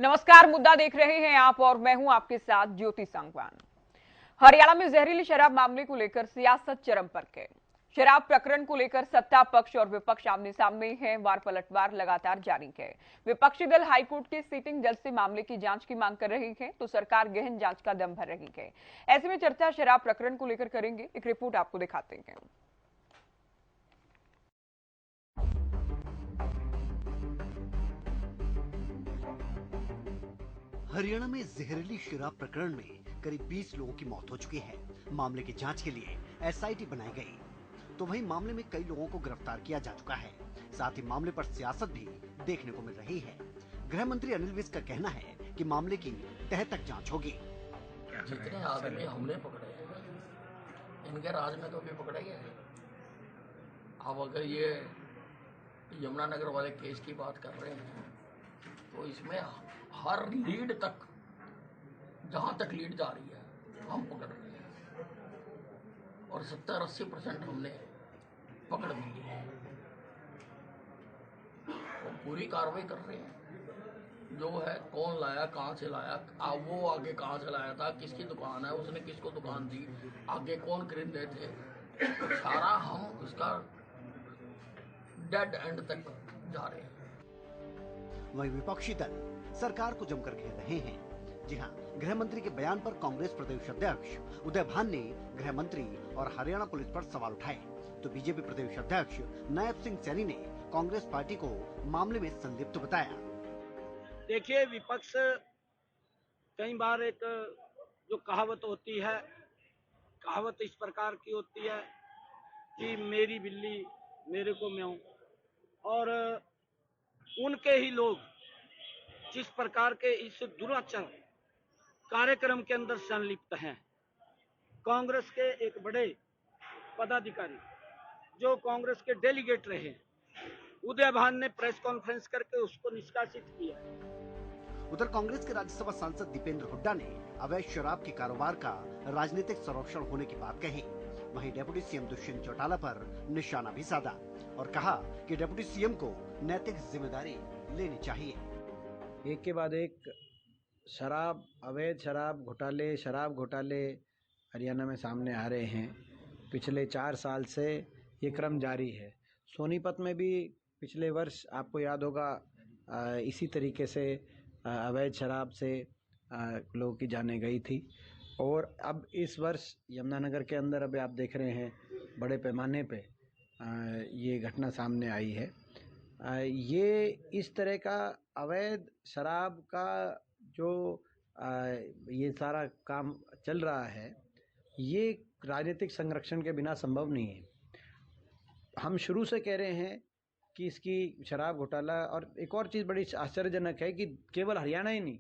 नमस्कार, मुद्दा देख रहे हैं आप और मैं हूं आपके साथ ज्योति सांगवान। हरियाणा में जहरीली शराब मामले को लेकर सियासत चरम पर है। शराब प्रकरण को लेकर सत्ता पक्ष और विपक्ष आमने सामने हैं। वार पलटवार लगातार जारी है। विपक्षी दल हाईकोर्ट के सिटिंग जज से मामले की जांच की मांग कर रही है, तो सरकार गहन जांच का दम भर रही है। ऐसे में चर्चा शराब प्रकरण को लेकर करेंगे। एक रिपोर्ट आपको दिखाते हैं। हरियाणा में जहरीली शराब प्रकरण में करीब 20 लोगों की मौत हो चुकी है। मामले की जांच के लिए एसआईटी बनाई गई, तो वहीं मामले में कई लोगों को गिरफ्तार किया जा चुका है। साथ ही मामले पर सियासत भी देखने को मिल रही है। गृह मंत्री अनिल विज का कहना है कि मामले की तह तक जांच होगी। जितने आदमी हमने पकड़े इनके राज में तो भी पकड़े गए। अब अगर ये यमुनानगर वाले केस की बात कर रहे हैं तो इसमें हर लीड तक, जहां तक लीड जा रही है हम पकड़ रहे हैं और 70-80% हमने पकड़ भी ली है और पूरी कार्रवाई कर रहे हैं। जो है कौन लाया, कहां से लाया, वो आगे कहां से लाया था, किसकी दुकान है, उसने किसको दुकान दी, आगे कौन खरीदे थे, सारा हम उसका डेड एंड तक जा रहे हैं। वहीं विपक्षी दल सरकार को जमकर घेर रहे हैं। जी हां, गृह मंत्री के बयान पर कांग्रेस प्रदेश अध्यक्ष उदय भान ने गृह मंत्री और हरियाणा पुलिस पर सवाल उठाए, तो बीजेपी प्रदेश अध्यक्ष नायब सिंह सैनी ने कांग्रेस पार्टी को मामले में संलिप्त बताया। देखिए, विपक्ष कई बार एक जो कहावत होती है, कहावत इस प्रकार की होती है कि मेरी बिल्ली मेरे को म्याऊं, और उनके ही लोग जिस प्रकार के इस दुराचार कार्यक्रम के अंदर संलिप्त हैं। कांग्रेस के एक बड़े पदाधिकारी जो कांग्रेस के डेलीगेट रहे, उदय भान ने प्रेस कॉन्फ्रेंस करके उसको निष्कासित किया। उधर कांग्रेस के राज्यसभा सांसद दीपेंद्र हुड्डा ने अवैध शराब के कारोबार का राजनीतिक संरक्षण होने की बात कही। वहीं डिप्टी सीएम दुष्यंत चौटाला पर निशाना भी साधा और कहा कि डिप्टी सीएम को नैतिक जिम्मेदारी लेनी चाहिए। एक के बाद एक शराब, अवैध शराब घोटाले हरियाणा में सामने आ रहे हैं। पिछले 4 साल से ये क्रम जारी है। सोनीपत में भी पिछले वर्ष आपको याद होगा इसी तरीके से अवैध शराब से लोगों की जानें गई थी, और अब इस वर्ष यमुनानगर के अंदर अभी आप देख रहे हैं बड़े पैमाने पे ये घटना सामने आई है। ये इस तरह का अवैध शराब का जो ये सारा काम चल रहा है, ये राजनीतिक संरक्षण के बिना संभव नहीं है। हम शुरू से कह रहे हैं कि इसकी शराब घोटाला, और एक और चीज़ बड़ी आश्चर्यजनक है कि केवल हरियाणा ही नहीं,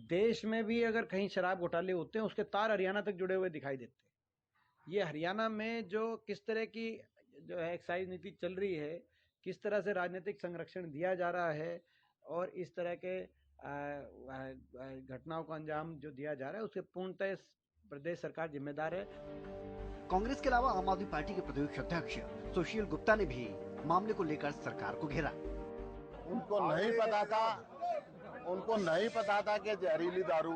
देश में भी अगर कहीं शराब घोटाले होते हैं उसके तार हरियाणा तक जुड़े हुए दिखाई देते हैं। ये हरियाणा में जो किस तरह की जो है एक्साइज नीति चल रही है, किस तरह से राजनीतिक संरक्षण दिया जा रहा है, और इस तरह के घटनाओं को अंजाम जो दिया जा रहा है, उसके पूर्णतः प्रदेश सरकार जिम्मेदार है। कांग्रेस के अलावा आम आदमी पार्टी के प्रदेश अध्यक्ष सुशील गुप्ता ने भी मामले को लेकर सरकार को घेरा। उनको नहीं पता था कि जहरीली दारू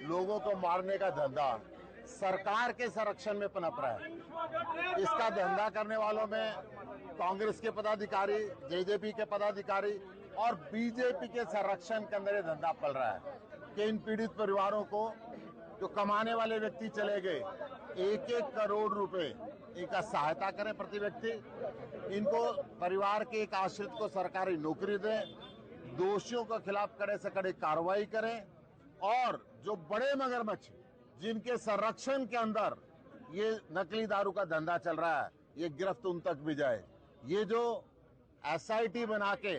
लोगों को मारने का धंधा सरकार के संरक्षण में पनप रहा है। इसका धंधा करने वालों में कांग्रेस के पदाधिकारी, जेजेपी के पदाधिकारी और बीजेपी के संरक्षण के अंदर ये धंधा पल रहा है कि इन पीड़ित परिवारों को, जो कमाने वाले व्यक्ति चले गए, 1-1 करोड़ रुपए इनका सहायता करें प्रति व्यक्ति। इनको परिवार के एक आश्रित को सरकारी नौकरी दें, दोषियों के खिलाफ कड़े से कड़े कार्रवाई करें, और जो बड़े मगरमच्छ जिनके संरक्षण के अंदर ये नकली दारू का धंधा चल रहा है, ये गिरफ्त उन तक भी जाए। ये जो एसआईटी बना के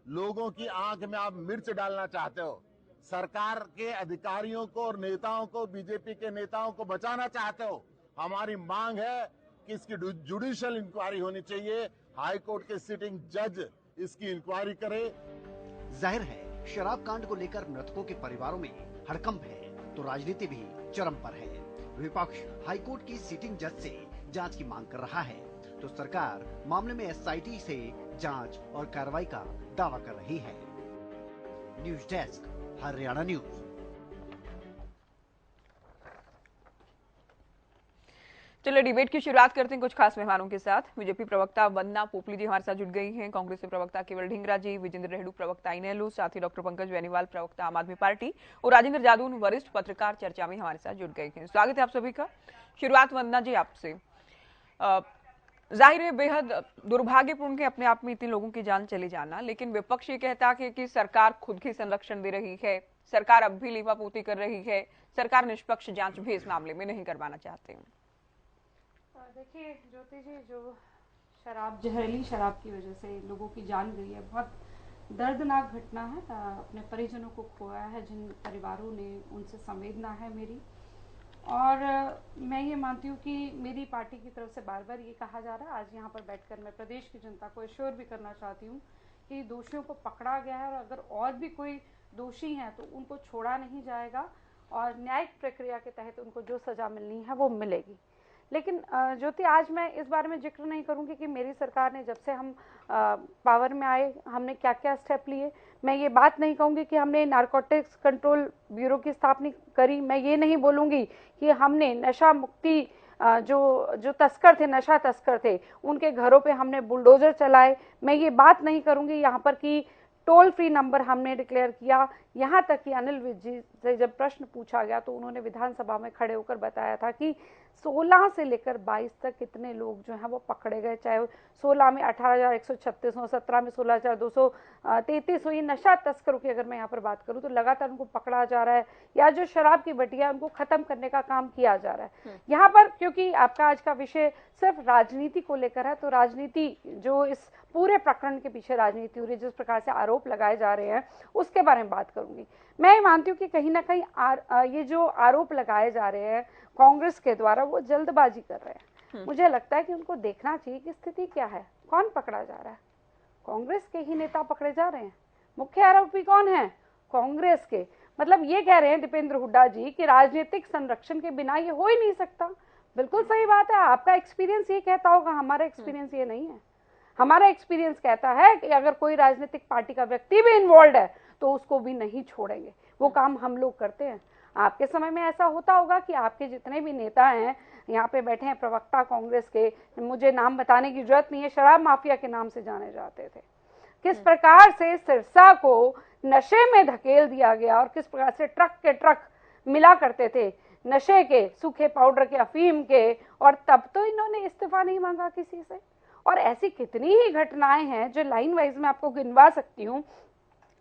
लोगों की आंख में आप मिर्च डालना चाहते हो, सरकार के अधिकारियों को और नेताओं को, बीजेपी के नेताओं को बचाना चाहते हो, हमारी मांग है कि इसकी जुडिशियल इंक्वायरी होनी चाहिए। हाई कोर्ट के सिटिंग जज इसकी इंक्वायरी करे। जाहिर है, शराब कांड को लेकर मृतकों के परिवारों में हड़कंप है, तो राजनीति भी चरम पर है। विपक्ष हाईकोर्ट की सिटिंग जज से जांच की मांग कर रहा है, तो सरकार मामले में एसआईटी से जांच और कार्रवाई का दावा कर रही है। News desk. हरियाणा न्यूज। चलिए डिबेट की शुरुआत करते हैं कुछ खास मेहमानों के साथ। बीजेपी प्रवक्ता वंदना पोपली जी हमारे साथ जुड़ गई हैं, कांग्रेस से प्रवक्ता केवल ढींगरा जी, विजेंद्र रेहडू प्रवक्ता इनेलो, साथ ही डॉक्टर पंकज बेनीवाल प्रवक्ता आम आदमी पार्टी और राजेंद्र जादून वरिष्ठ पत्रकार चर्चा में हमारे साथ जुड़ गए हैं। स्वागत है आप सभी का। शुरुआत वंदना जी आपसे। जाहिर है बेहद दुर्भाग्यपूर्ण के अपने आप में इतने लोगों की जान चली जाना, लेकिन विपक्ष ये कहता है कि सरकार खुद ही संरक्षण दे रही है, सरकार अब भी लीपापोती कर रही है, सरकार निष्पक्ष जांच भी इस मामले में नहीं करवाना चाहते। देखिए ज्योति जी, जो जहरीली शराब की वजह से लोगों की जान गई है, बहुत दर्दनाक घटना है। अपने परिजनों को खोया है, जिन परिवारों ने, उनसे संवेदना है मेरी। और मैं ये मानती हूँ कि मेरी पार्टी की तरफ से बार बार ये कहा जा रहा है, आज यहाँ पर बैठकर मैं प्रदेश की जनता को एश्योर भी करना चाहती हूँ कि दोषियों को पकड़ा गया है, और अगर और भी कोई दोषी हैं तो उनको छोड़ा नहीं जाएगा और न्यायिक प्रक्रिया के तहत उनको जो सज़ा मिलनी है वो मिलेगी। लेकिन ज्योति, आज मैं इस बारे में जिक्र नहीं करूंगी कि मेरी सरकार ने जब से हम पावर में आए हमने क्या क्या स्टेप लिए। मैं ये बात नहीं कहूंगी कि हमने नारकोटिक्स कंट्रोल ब्यूरो की स्थापना करी। मैं ये नहीं बोलूंगी कि हमने नशा मुक्ति जो तस्कर थे, नशा तस्कर थे, उनके घरों पे हमने बुलडोजर चलाए। मैं ये बात नहीं करूंगी यहाँ पर कि टोल फ्री नंबर हमने डिक्लेयर किया। यहाँ तक कि अनिल विज जी से जब प्रश्न पूछा गया तो उन्होंने विधानसभा में खड़े होकर बताया था कि 16 से लेकर 22 तक कितने लोग जो हैं वो पकड़े गए, चाहे 16 में 18,136 हो, 17 में 16,233 हो। ये नशा तस्करों की अगर मैं यहाँ पर बात करूँ तो लगातार उनको पकड़ा जा रहा है, या जो शराब की बटिया उनको खत्म करने का काम किया जा रहा है। यहाँ पर क्योंकि आपका आज का विषय सिर्फ राजनीति को लेकर है, तो राजनीति जो इस पूरे प्रकरण के पीछे राजनीति हो रही है, जिस प्रकार से आरोप लगाए जा रहे हैं उसके बारे में बात करूंगी। मैं मानती हूँ कि कहीं ना कहीं ये जो आरोप लगाए जा रहे हैं कांग्रेस के द्वारा, वो जल्दबाजी कर रहे हैं। मुझे लगता है कि उनको देखना चाहिए कि स्थिति क्या है, कौन पकड़ा जा रहा है। कांग्रेस के ही नेता पकड़े जा रहे हैं। मुख्य आरोपी कौन है? कांग्रेस के। मतलब ये कह रहे हैं दीपेंद्र हुड्डा जी कि राजनीतिक संरक्षण के बिना ये हो ही नहीं सकता। बिल्कुल सही बात है। आपका एक्सपीरियंस ये कहता होगा, हमारा एक्सपीरियंस ये नहीं है। हमारा एक्सपीरियंस कहता है कि अगर कोई राजनीतिक पार्टी का व्यक्ति भी इन्वॉल्व है तो उसको भी नहीं छोड़ेंगे। वो काम हम लोग करते हैं। आपके समय में ऐसा होता होगा कि आपके जितने भी नेता हैं, यहाँ पे बैठे हैं प्रवक्ता कांग्रेस के, मुझे नाम बताने की जरूरत नहीं है, शराब माफिया के नाम से जाने जाते थे। किस प्रकार से सिरसा को नशे में धकेल दिया गया और किस प्रकार से ट्रक के ट्रक मिला करते थे नशे के, सूखे पाउडर के, अफीम के, और तब तो इन्होंने इस्तीफा नहीं मांगा किसी से। और ऐसी कितनी ही घटनाएं हैं जो लाइन वाइज में आपको गिनवा सकती हूँ।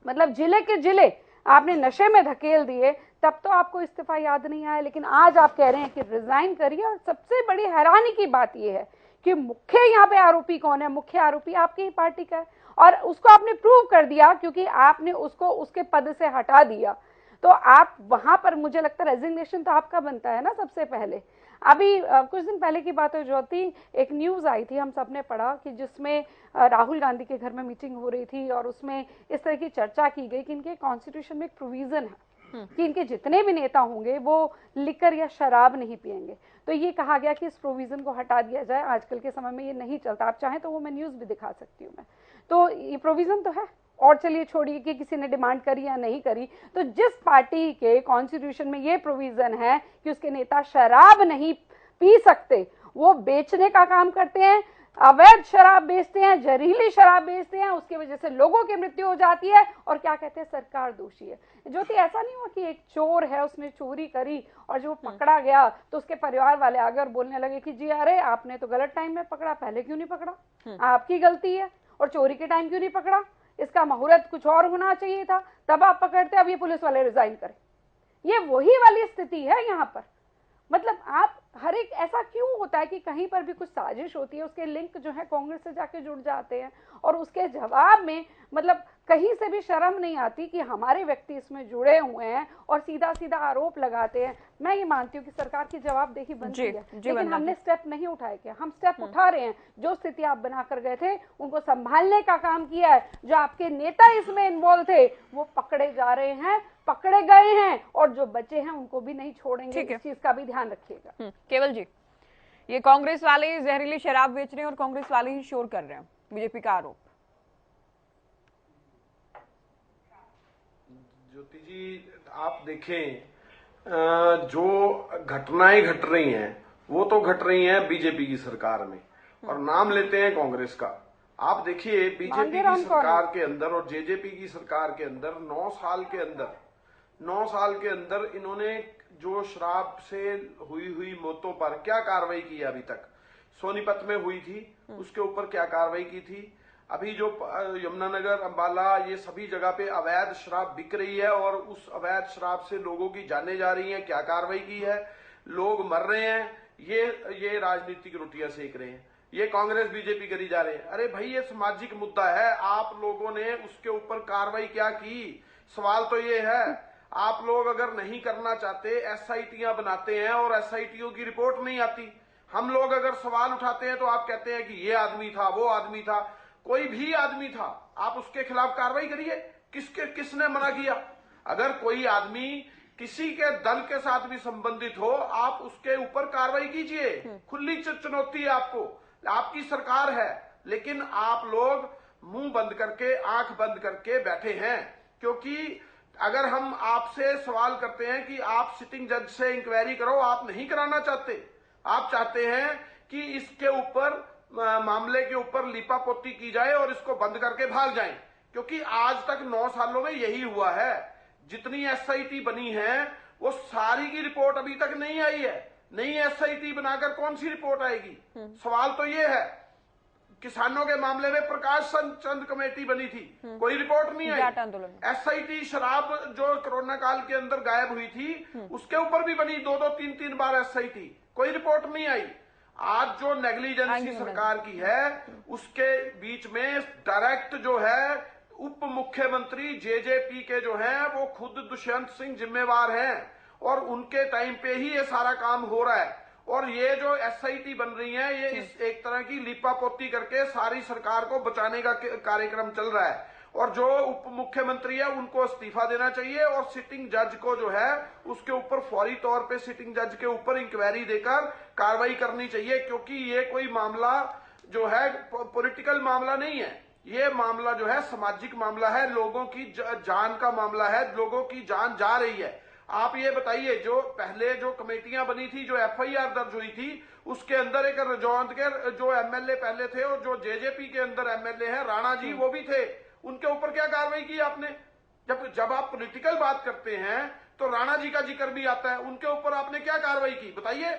मतलब जिले के जिले आपने नशे में धकेल दिए, तब तो आपको इस्तीफा याद नहीं आया, लेकिन आज आप कह रहे हैं कि रिजाइन करिए। और सबसे बड़ी हैरानी की बात यह है कि मुख्य यहाँ पे आरोपी कौन है? मुख्य आरोपी आपकी ही पार्टी का है, और उसको आपने प्रूव कर दिया क्योंकि आपने उसको उसके पद से हटा दिया। तो आप वहां पर, मुझे लगता है रेजिग्नेशन तो आपका बनता है ना सबसे पहले। अभी कुछ दिन पहले की बात है ज्योति, एक न्यूज आई थी, हम सबने पढ़ा, कि जिसमें राहुल गांधी के घर में मीटिंग हो रही थी और उसमें इस तरह की चर्चा की गई कि इनके कॉन्स्टिट्यूशन में एक प्रोविजन है कि इनके जितने भी नेता होंगे वो लिकर या शराब नहीं पिएंगे। तो ये कहा गया कि इस प्रोविजन को हटा दिया जाए। आजकल के समय में ये नहीं चलता। आप चाहें तो वो मैं न्यूज भी दिखा सकती हूँ मैं। तो ये प्रोविजन तो है। और चलिए छोड़िए कि किसी ने डिमांड करी या नहीं करी, तो जिस पार्टी के कॉन्स्टिट्यूशन में ये प्रोविजन है कि उसके नेता शराब नहीं पी सकते, वो बेचने का काम करते हैं, अवैध शराब बेचते हैं, जहरीली शराब बेचते हैं, उसकी वजह से लोगों की मृत्यु हो जाती है, और क्या कहते हैं, सरकार दोषी है। ज्योति, ऐसा नहीं हुआ कि एक चोर है, उसने चोरी करी और जो पकड़ा गया तो उसके परिवार वाले आगे और बोलने लगे कि जी अरे आपने तो गलत टाइम में पकड़ा, पहले क्यों नहीं पकड़ा, आपकी गलती है, और चोरी के टाइम क्यों नहीं पकड़ा, इसका मुहूर्त कुछ और होना चाहिए था, तब आप पकड़ते, अब ये पुलिस वाले रिजाइन करें। ये वही वाली स्थिति है यहाँ पर। मतलब आप हर एक, ऐसा क्यों होता है कि कहीं पर भी कुछ साजिश होती है, उसके लिंक जो है कांग्रेस से जाके जुड़ जाते हैं, और उसके जवाब में मतलब कहीं से भी शर्म नहीं आती कि हमारे व्यक्ति इसमें जुड़े हुए हैं और सीधा सीधा आरोप लगाते हैं। मैं ये मानती हूँ कि सरकार की जवाबदेही बनती है, लेकिन हमने स्टेप नहीं उठाए। क्या हम स्टेप उठा रहे हैं? जो स्थिति आप बनाकर गए थे उनको संभालने का काम किया है। जो आपके नेता इसमें इन्वॉल्व थे वो पकड़े जा रहे हैं, पकड़े गए हैं, और जो बचे हैं उनको भी नहीं छोड़ेंगे। इस चीज का भी ध्यान रखिएगा। केवल जी, ये कांग्रेस वाले जहरीली शराब बेच रहे हैं और कांग्रेस वाले ही शोर कर रहे हैं, बीजेपी का आरोप। ज्योति जी, आप देखें जो घटनाएं घट रही हैं वो तो घट रही हैं बीजेपी की सरकार में, और नाम लेते हैं कांग्रेस का। आप देखिए बीजेपी की सरकार के अंदर और जेजेपी की सरकार के अंदर 9 साल के अंदर इन्होंने जो शराब से हुई मौतों पर क्या कार्रवाई की है? अभी तक सोनीपत में हुई थी, उसके ऊपर क्या कार्रवाई की थी? अभी जो यमुनानगर, अंबाला, ये सभी जगह पे अवैध शराब बिक रही है और उस अवैध शराब से लोगों की जानें जा रही हैं, क्या कार्रवाई की है? लोग मर रहे हैं, ये राजनीतिक रोटियां सेक रहे हैं, ये कांग्रेस बीजेपी करी जा रहे हैं। अरे भाई, ये सामाजिक मुद्दा है, आप लोगों ने उसके ऊपर कार्रवाई क्या की? सवाल तो ये है, आप लोग अगर नहीं करना चाहते, एसआईटियां बनाते हैं और एसआईटियों की रिपोर्ट नहीं आती। हम लोग अगर सवाल उठाते हैं तो आप कहते हैं कि ये आदमी था, वो आदमी था। कोई भी आदमी था, आप उसके खिलाफ कार्रवाई करिए। किसने मना किया? अगर कोई आदमी किसी के दल के साथ भी संबंधित हो, आप उसके ऊपर कार्रवाई कीजिए। खुली चुनौती है आपको, आपकी सरकार है, लेकिन आप लोग मुंह बंद करके, आंख बंद करके बैठे हैं। क्योंकि अगर हम आपसे सवाल करते हैं कि आप सिटिंग जज से इंक्वायरी करो, आप नहीं कराना चाहते। आप चाहते हैं कि इसके ऊपर, मामले के ऊपर लीपापोती की जाए और इसको बंद करके भाग जाएं। क्योंकि आज तक 9 सालों में यही हुआ है। जितनी एसआईटी बनी है वो सारी की रिपोर्ट अभी तक नहीं आई है। नई एसआईटी बनाकर कौन सी रिपोर्ट आएगी? सवाल तो ये है। किसानों के मामले में प्रकाश चंद कमेटी बनी थी, कोई रिपोर्ट नहीं आई। एसआईटी शराब जो कोरोना काल के अंदर गायब हुई थी, उसके ऊपर भी बनी 2-2, 3-3 बार एसआईटी, कोई रिपोर्ट नहीं आई। आज जो नेग्लिजेंसी सरकार की है, उसके बीच में डायरेक्ट जो है उप मुख्यमंत्री जेजेपी के जो हैं वो खुद दुष्यंत सिंह जिम्मेवार हैं, और उनके टाइम पे ही ये सारा काम हो रहा है। और ये जो एसआईटी बन रही है, ये इस एक तरह की लिपापोती करके सारी सरकार को बचाने का कार्यक्रम चल रहा है। और जो उप मुख्यमंत्री है उनको इस्तीफा देना चाहिए, और सिटिंग जज को जो है उसके ऊपर फौरी तौर पे सिटिंग जज के ऊपर इंक्वायरी देकर कार्रवाई करनी चाहिए। क्योंकि ये कोई मामला जो है पॉलिटिकल मामला नहीं है, ये मामला जो है सामाजिक मामला है, लोगों की जान का मामला है, लोगों की जान जा रही है। आप ये बताइए, जो पहले जो कमेटियां बनी थी, जो एफआईआर दर्ज हुई थी, उसके अंदर एक रजौंद के जो एमएलए पहले थे और जो जेजेपी के अंदर एमएलए हैं राणा जी, वो भी थे, उनके ऊपर क्या कार्रवाई की आपने? जब आप पॉलिटिकल बात करते हैं तो राणा जी का जिक्र भी आता है, उनके ऊपर आपने क्या कार्रवाई की बताइए?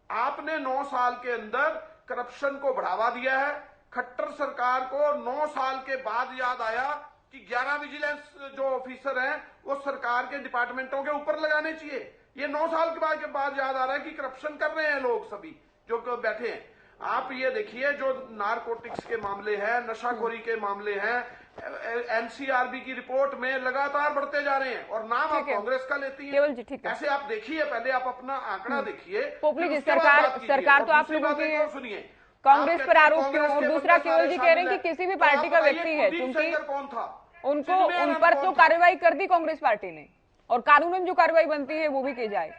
आपने 9 साल के अंदर करप्शन को बढ़ावा दिया है। खट्टर सरकार को 9 साल के बाद याद आया कि 11 विजिलेंस जो ऑफिसर हैं वो सरकार के डिपार्टमेंटों के ऊपर लगाने चाहिए। ये 9 साल के बाद याद आ रहा है कि करप्शन कर रहे हैं लोग सभी जो बैठे हैं। आप ये देखिए, जो नारकोटिक्स के मामले हैं, नशाखोरी के मामले हैं, एनसीआरबी की रिपोर्ट में लगातार बढ़ते जा रहे हैं, और नाम आप कांग्रेस का लेती हैं। केवल जी, ठीक है। ऐसे आप देखिए, पहले आप अपना आंकड़ा देखिए। पोपली जी, सरकार तो आप लोगों की सुनिए, कांग्रेस पर आरोप क्यों? और दूसरा, केवल जी कह रहे हैं कि किसी भी पार्टी का व्यक्ति है, क्योंकि कौन था उनको उन पर तो कार्रवाई कर दी कांग्रेस पार्टी ने, और कानूनन जो कार्रवाई बनती है वो भी की जाए।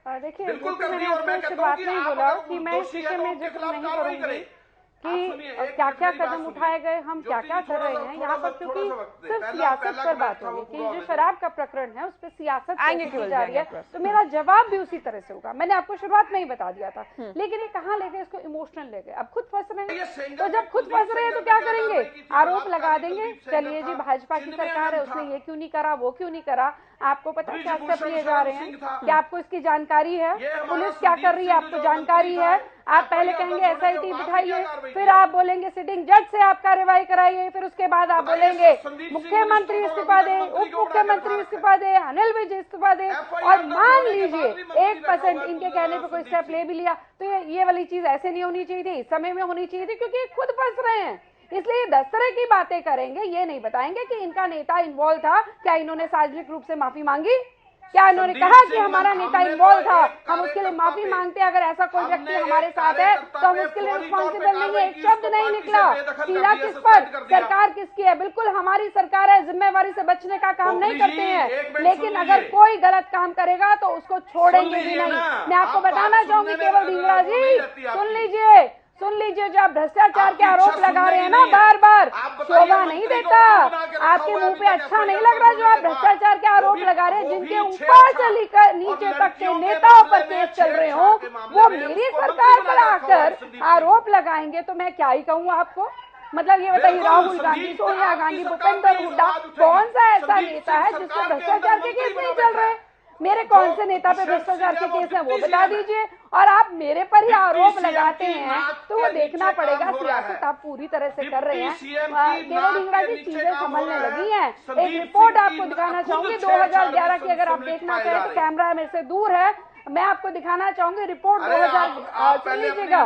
देखिए, मैंने आपको इससे बात नहीं बोला कि मैं इस विषय में जिक्र नहीं करूंगी कि क्या क्या कदम उठाए गए, हम क्या क्या कर रहे हैं यहाँ पर, क्योंकि सिर्फ सियासत पर बात होगी कि जो शराब का प्रकरण है उस पर सियासत की जा रही है, तो मेरा जवाब भी उसी तरह से होगा। मैंने आपको शुरुआत में ही बता दिया था, लेकिन ये कहाँ ले गए, इसको इमोशनल ले गए। अब खुद फंस रहे हैं, तो जब खुद फंस रहे हैं तो क्या करेंगे? आरोप लगा देंगे, चलिए जी भाजपा की सरकार है, उसने ये क्यों नहीं करा, वो क्यों नहीं करा। आपको पता है क्या स्टेप लिए जा रहे हैं? क्या आपको इसकी जानकारी है? पुलिस क्या कर रही है आपको जानकारी है? आप पहले कहेंगे एसआईटी बिठाइए, फिर आप बोलेंगे सिटिंग जज से आप कार्रवाई कराइए, फिर उसके बाद आप बोलेंगे मुख्यमंत्री इस्तीफा दे, उप मुख्यमंत्री इस्तीफा दे, अनिल विज इस्तीफा दे, और मान लीजिए 1% इनके कहने पर कोई स्टेप ले भी लिया, तो ये वाली चीज ऐसे नहीं होनी चाहिए थी, इस समय में होनी चाहिए थी, क्योंकि खुद फंस रहे हैं। इसलिए 10 तरह की बातें करेंगे, ये नहीं बताएंगे कि इनका नेता इन्वॉल्व था, क्या इन्होंने सार्वजनिक रूप से माफी मांगी, क्या इन्होंने कहा कि हमारा नेता इन्वॉल्व था, हम उसके लिए माफी मांगते हैं। अगर ऐसा कोई व्यक्ति हमारे साथ है तो हम उसके लिए रिस्पॉन्सिबल नहीं है। एक शब्द नहीं निकला। सीधा किस पर? सरकार किसकी है? बिल्कुल हमारी सरकार है, जिम्मेवारी से बचने का काम नहीं करते हैं, लेकिन अगर कोई गलत काम करेगा तो उसको छोड़ेंगे भी नहीं। मैं आपको बताना चाहूंगी केवल ढींगरा जी, सुन लीजिए, सुन लीजिए, जो आप भ्रष्टाचार के आरोप लगा रहे हैं ना बार बार, शोभा नहीं देता, आपके मुंह पे अच्छा नहीं लग रहा। जो आप भ्रष्टाचार के आरोप लगा रहे हैं, जिनके ऊपर से लेकर नीचे तक के नेताओं पर केस चल रहे हो, वो मेरी सरकार पर आकर आरोप लगाएंगे तो मैं क्या ही कहूँ आपको। मतलब ये बताइए, राहुल गांधी, सोनिया गांधी, भूपेंद्र हुड्डा, कौन सा ऐसा नेता है जिससे भ्रष्टाचार के केस नहीं चल रहे? मेरे कौन से नेता पे भ्रष्टाचार के केस है वो बता दीजिए। और आप मेरे पर ही आरोप लगाते हैं तो वो देखना पड़ेगा। सियासत आप पूरी तरह से कर रहे हैं। केवल ढींगरा जी, चीजें संभलने लगी हैं। एक रिपोर्ट आपको दिखाना चाहूंगी 2011 की, अगर आप देखना चाहें तो कैमरा मेरे से दूर है, मैं आपको दिखाना चाहूंगी रिपोर्ट 2000, सुन लीजिएगा,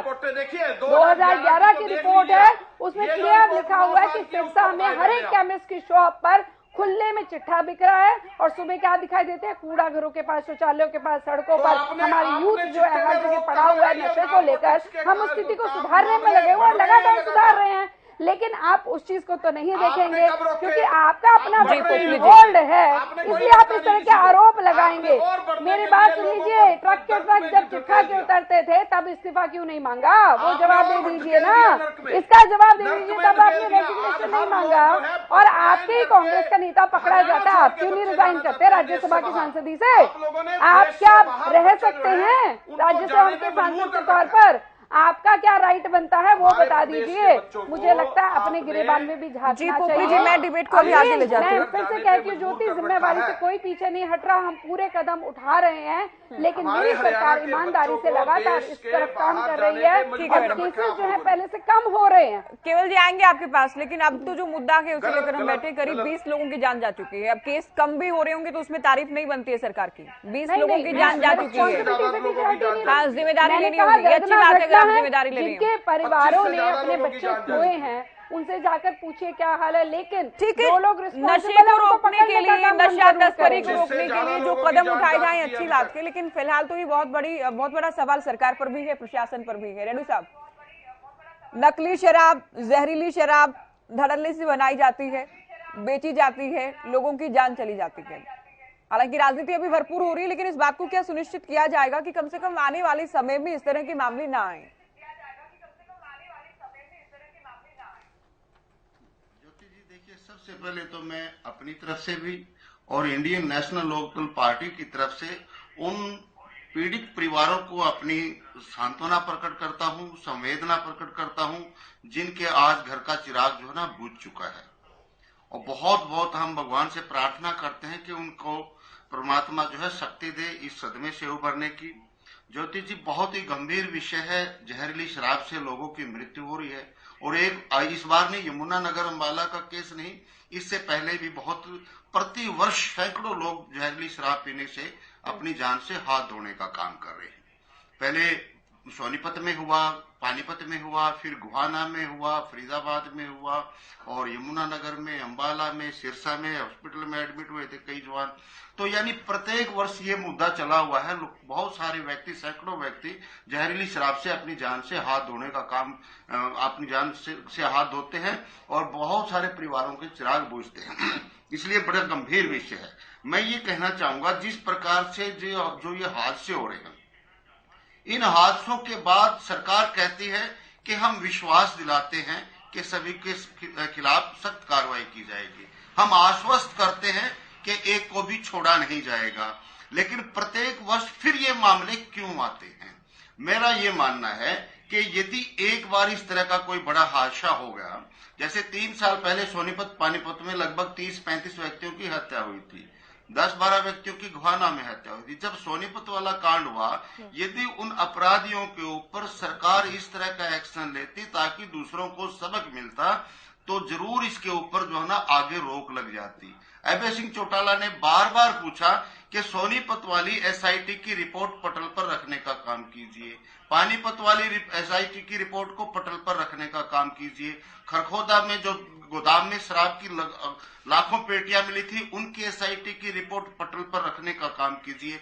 2011 की रिपोर्ट है। उसमें क्लियर लिखा हुआ है कि सिरसा में हर एक केमिस्ट की शॉप पर खुले में चिट्ठा बिक रहा है। और सुबह क्या दिखाई देते हैं? कूड़ा घरों के पास, शौचालयों के पास, सड़कों पर हमारी यूथ जो है हर जगह पड़ा हुआ है नशे को लेकर। हम उस स्थिति को सुधारने में लगे हुए हैं, लगातार सुधार रहे हैं, लेकिन आप उस चीज को तो नहीं देखेंगे क्योंकि आपका अपना होल्ड है, इसलिए आप इस तरह के आरोप लगाएंगे। मेरी बात सुन लीजिए, ट्रक के ट्रक जब चिट्ठा के उतरते थे तब इस्तीफा क्यों नहीं मांगा? वो जवाब दे दीजिए ना, इसका जवाब दे दीजिए। तब आपने रेजिग्नेशन नहीं मांगा और आपके ही कांग्रेस का नेता पकड़ा जाता है, आप क्यों नहीं रिजाइन करते राज्यसभा की सांसदी से? आप क्या रह सकते हैं राज्यसभा के सांसद के तौर पर? आपका क्या राइट बनता है वो बता दीजिए। मुझे लगता है अपने गिरेबान में भी झांकना चाहिए। जी, मैं डिबेट को अभी आगे ले जाती हूँ। फिर से कहती हूँ, ज्योति, जिम्मेवारी से कोई पीछे नहीं हट रहा, हम पूरे कदम उठा रहे हैं, लेकिन मेरी सरकार ईमानदारी से लगातार इस तरफ काम कर रही है और केसेस जो है पहले से कम हो रहे हैं। केवल जी आएंगे आपके पास, लेकिन अब तो जो मुद्दा है उसे लेकर हम बैठे, करीब 20 लोगों की जान जा चुकी है। अब केस कम भी हो रहे होंगे तो उसमें तारीफ नहीं बनती है सरकार की। 20 लोगों की जान जा चुकी है, हाँ, जिम्मेदारी लेनी होगी। अच्छी बात है जिम्मेदारी लेनी। जिनके परिवारों ने अपने बच्चे खोए हैं उनसे जाकर पूछिए क्या हाल है। लेकिन ठीक है, जो लोग नशे को रोकने के लिए, नशा तस्करी को रोकने के लिए जो कदम उठाए जाए अच्छी बात है, लेकिन फिलहाल तो ये बहुत बड़ा सवाल सरकार पर भी है, प्रशासन पर भी है। रेड्डी साहब, नकली शराब, जहरीली शराब धड़ल्ले से बनाई जाती है, बेची जाती है, लोगों की जान चली जाती है। हालांकि राजनीति अभी भरपूर हो रही है, लेकिन इस बात को क्या सुनिश्चित किया जाएगा कि कम से कम आने वाले समय में इस तरह के मामले ना आए? सबसे पहले तो मैं अपनी तरफ से भी और इंडियन नेशनल लोकदल पार्टी की तरफ से उन पीड़ित परिवारों को अपनी सांत्वना प्रकट करता हूं, संवेदना प्रकट करता हूं, जिनके आज घर का चिराग जो है ना बुझ चुका है। और बहुत बहुत हम भगवान से प्रार्थना करते हैं कि उनको परमात्मा जो है शक्ति दे इस सदमे से उभरने की। ज्योति जी, बहुत ही गंभीर विषय है, जहरीली शराब से लोगों की मृत्यु हो रही है। और एक इस बार नहीं, यमुना नगर अंबाला का केस नहीं, इससे पहले भी बहुत प्रति वर्ष सैकड़ों लोग जहरीली शराब पीने से अपनी जान से हाथ धोने का काम कर रहे हैं। पहले सोनीपत में हुआ, पानीपत में हुआ, फिर गुहाना में हुआ, फरीदाबाद में हुआ और यमुना नगर में, अंबाला में, सिरसा में हॉस्पिटल में एडमिट हुए थे कई जवान। तो यानी प्रत्येक वर्ष ये मुद्दा चला हुआ है। बहुत सारे व्यक्ति, सैकड़ों व्यक्ति जहरीली शराब से अपनी जान से हाथ धोने का काम, अपनी जान से हाथ धोते हैं और बहुत सारे परिवारों के चिराग बुझते हैं। इसलिए बड़ा गंभीर विषय है। मैं ये कहना चाहूंगा, जिस प्रकार से जो ये हादसे हो रहे हैं, इन हादसों के बाद सरकार कहती है कि हम विश्वास दिलाते हैं कि सभी के खिलाफ सख्त कार्रवाई की जाएगी। हम आश्वस्त करते हैं कि एक को भी छोड़ा नहीं जाएगा, लेकिन प्रत्येक वर्ष फिर ये मामले क्यों आते हैं? मेरा ये मानना है कि यदि एक बार इस तरह का कोई बड़ा हादसा हो गया, जैसे 3 साल पहले सोनीपत पानीपत में लगभग 30-35 व्यक्तियों की हत्या हुई थी, 10-12 व्यक्तियों की गुहाना में हत्या हुई थी। जब सोनीपत वाला कांड हुआ, यदि उन अपराधियों के ऊपर सरकार इस तरह का एक्शन लेती ताकि दूसरों को सबक मिलता, तो जरूर इसके ऊपर जो है ना आगे रोक लग जाती। अभय सिंह चौटाला ने बार बार पूछा कि सोनीपत वाली एसआईटी की रिपोर्ट पटल पर रखने का काम कीजिए, पानीपत वाली एसआईटी की रिपोर्ट को पटल पर रखने का काम कीजिए, खरखोदा में जो गोदाम में शराब की लाखों पेटियां मिली थी उनकी एसआईटी की रिपोर्ट पटल पर रखने का काम कीजिए।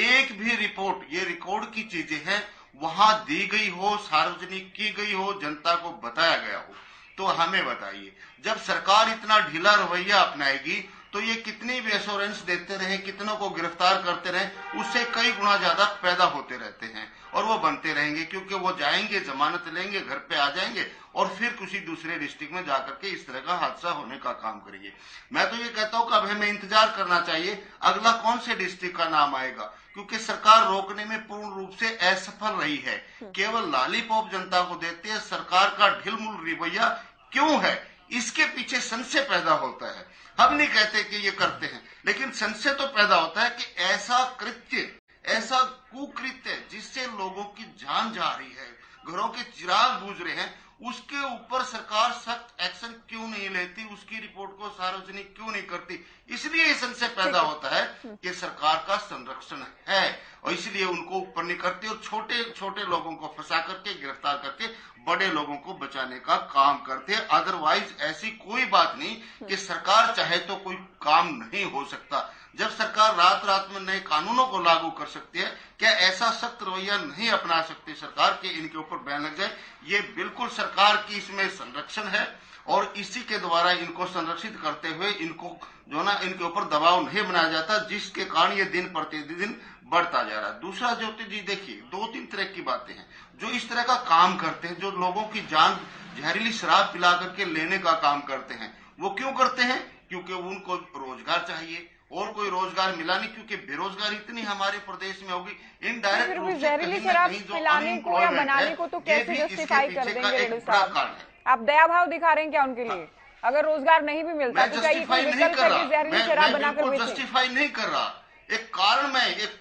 एक भी रिपोर्ट, ये रिकॉर्ड की चीजें हैं, वहां दी गई हो, सार्वजनिक की गई हो, जनता को बताया गया हो, तो हमें बताइए। जब सरकार इतना ढीला रवैया अपनाएगी तो ये कितनी भी एश्योरेंस देते रहे, कितनों को गिरफ्तार करते रहे, उससे कई गुना ज्यादा पैदा होते रहते हैं और वो बनते रहेंगे, क्योंकि वो जाएंगे, जमानत लेंगे, घर पे आ जाएंगे और फिर किसी दूसरे डिस्ट्रिक्ट में जाकर के इस तरह का हादसा होने का काम करेंगे। मैं तो ये कहता हूँ कि अब हमें इंतजार करना चाहिए अगला कौन से डिस्ट्रिक्ट का नाम आएगा, क्योंकि सरकार रोकने में पूर्ण रूप से असफल रही है। केवल लॉलीपॉप जनता को देते हैं। सरकार का ढिलमुल रवैया क्यों है, इसके पीछे संशय पैदा होता है। हम नहीं कहते कि ये करते हैं, लेकिन संशय तो पैदा होता है कि ऐसा कृत्य, ऐसा कुकृत्य जिससे लोगों की जान जा रही है, घरों के चिराग बुझ रहे हैं, उसके ऊपर सरकार सख्त एक्शन क्यों नहीं लेती, उसकी रिपोर्ट को सार्वजनिक क्यों नहीं करती। इसलिए ये संशय पैदा होता है कि सरकार का संरक्षण है और इसलिए उनको ऊपर नहीं करती और छोटे छोटे लोगों को फंसा करके, गिरफ्तार करके बड़े लोगों को बचाने का काम करते हैं। अदरवाइज ऐसी कोई बात नहीं कि सरकार चाहे तो कोई काम नहीं हो सकता। जब सरकार रात रात में नए कानूनों को लागू कर सकती है, क्या ऐसा सख्त रवैया नहीं अपना सकती सरकार कि इनके ऊपर बैन लग जाए? ये बिल्कुल सरकार की इसमें संरक्षण है और इसी के द्वारा इनको संरक्षित करते हुए इनको जो ना इनके ऊपर दबाव नहीं बनाया जाता, जिसके कारण ये दिन प्रतिदिन बढ़ता जा रहा है। दूसरा ज्योति जी देखिए, 2-3 तरह की बातें हैं जो इस तरह का काम करते हैं, जो लोगों की जान जहरीली शराब पिला करके लेने का काम करते हैं। वो क्यों करते हैं? क्योंकि उनको रोजगार चाहिए और कोई रोजगार मिला नहीं, क्योंकि बेरोजगारी इतनी हमारे प्रदेश में होगी। इनडायरेक्ट रूप से जहरीली शराब पिलाने को या बनाने को तो कैसे जस्टिफाई कर देंगे रेणु साहब? आप दया भाव दिखा रहे हैं क्या उनके लिए? अगर रोजगार नहीं भी मिलता तो क्या ये कोई विकल्प है कि जहरीली शराब बनाकर बेचें? जस्टिफाई नहीं कर रहा, एक कारण में एक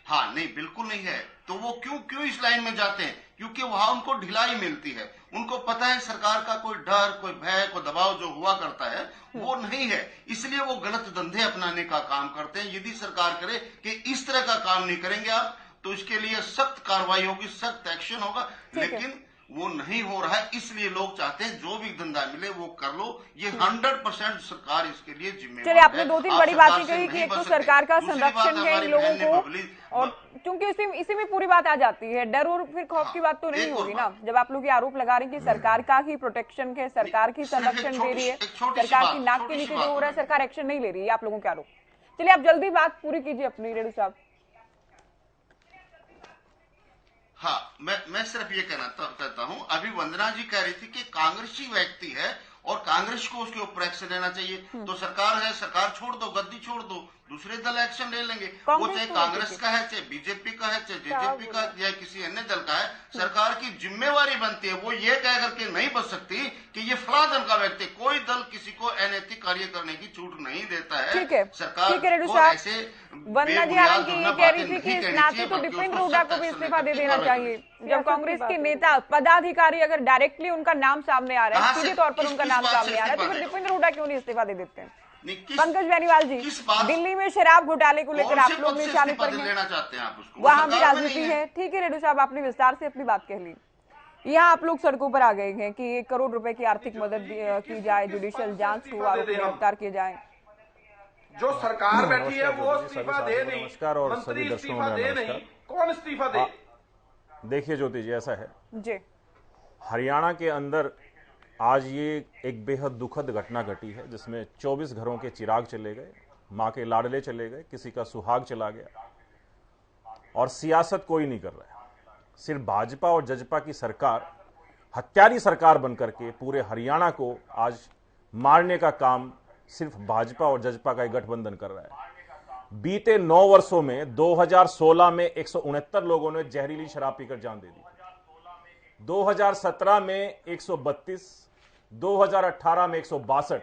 हाँ नहीं बिल्कुल नहीं है। तो वो क्यों इस लाइन में जाते हैं? क्योंकि वहां उनको ढिलाई मिलती है। उनको पता है सरकार का कोई डर, कोई भय, कोई दबाव जो हुआ करता है वो नहीं है, इसलिए वो गलत धंधे अपनाने का काम करते हैं। यदि सरकार करे कि इस तरह का काम नहीं करेंगे आप, तो इसके लिए सख्त कार्रवाई होगी, सख्त एक्शन होगा, लेकिन वो नहीं हो रहा है। इसलिए लोग चाहते हैं जो भी धंधा मिले वो कर लो। ये 100% सरकार इसके लिए जिम्मेदार है। चलिए, आपने 2-3 बड़ी बातें कही कि एक तो सरकार का संरक्षण है इन लोगों को, और क्योंकि इसी में पूरी बात आ जाती है, डर और फिर खौफ की बात तो नहीं होगी ना। जब आप लोग ये आरोप लगा रहे हैं कि सरकार का ही प्रोटेक्शन है, सरकार की संरक्षण दे रही है, सरकार की नाक के नीचे जो हो रहा है सरकार एक्शन नहीं ले रही है, आप लोगों के आरोप। चलिए, आप जल्दी बात पूरी कीजिए अपनी रेणु साहब। हाँ, मैं सिर्फ ये कहना चाहता हूँ, अभी वंदना जी कह रही थी कि कांग्रेसी व्यक्ति है और कांग्रेस को उसके ऊपर एक्शन लेना चाहिए। तो सरकार है, सरकार छोड़ दो, गद्दी छोड़ दो, दूसरे दल एक्शन ले लेंगे। वो चाहे कांग्रेस का है, चाहे बीजेपी का है, चाहे जेजेपी का या किसी अन्य दल का है। सरकार की जिम्मेवारी बनती है, वो ये कह करके नहीं बच सकती कि ये फला दल का व्यक्ति। कोई दल किसी को अनैतिक कार्य करने की छूट नहीं देता है। ठीक है, सरकार को ऐसे वंदना जी हालांकि ये कह रही थी कि इस नाते तो दीपेंद्र हुड्डा को भी इस्तीफा दे देना चाहिए। जब कांग्रेस के नेता, पदाधिकारी अगर डायरेक्टली उनका नाम सामने आ रहा है, सीधे तौर पर उनका नाम सामने आ रहा है, तो फिर दीपेंद्र हुड्डा क्यों नहीं इस्तीफा दे देते हैं? पंकज बेनीवाल जी, दिल्ली में शराब घोटाले को लेकर आप लोग निशाने पर हैं, वहां भी राजनीति है। ठीक है रेणु साहब, आपने विस्तार से अपनी बात कह ली। यहाँ आप लोग सड़कों पर आ गए हैं कि 1 करोड़ रुपए की आर्थिक मदद की जाए, जुडिशियल जांच हो, आरोपी गिरफ्तार किए जाए। जो सरकार बैठी है वो इस्तीफा दे नहीं, नमस्कार और सभी दर्शकों को नमस्कार। कौन इस्तीफा दे? देखिए ज्योति जी, ऐसा है जी, हरियाणा के अंदर आज ये एक बेहद दुखद घटना घटी है, जिसमें 24 घरों के चिराग चले गए, मां के लाडले चले गए, किसी का सुहाग चला गया, और सियासत कोई नहीं कर रहा है। सिर्फ भाजपा और जजपा की सरकार, हत्यारी सरकार बनकर के पूरे हरियाणा को आज मारने का काम सिर्फ भाजपा और जजपा का एक गठबंधन कर रहा है। बीते 9 वर्षों में 2016 में 169 लोगों ने जहरीली शराब पीकर जान दे दी, 2017 में 132, 2018 में 162।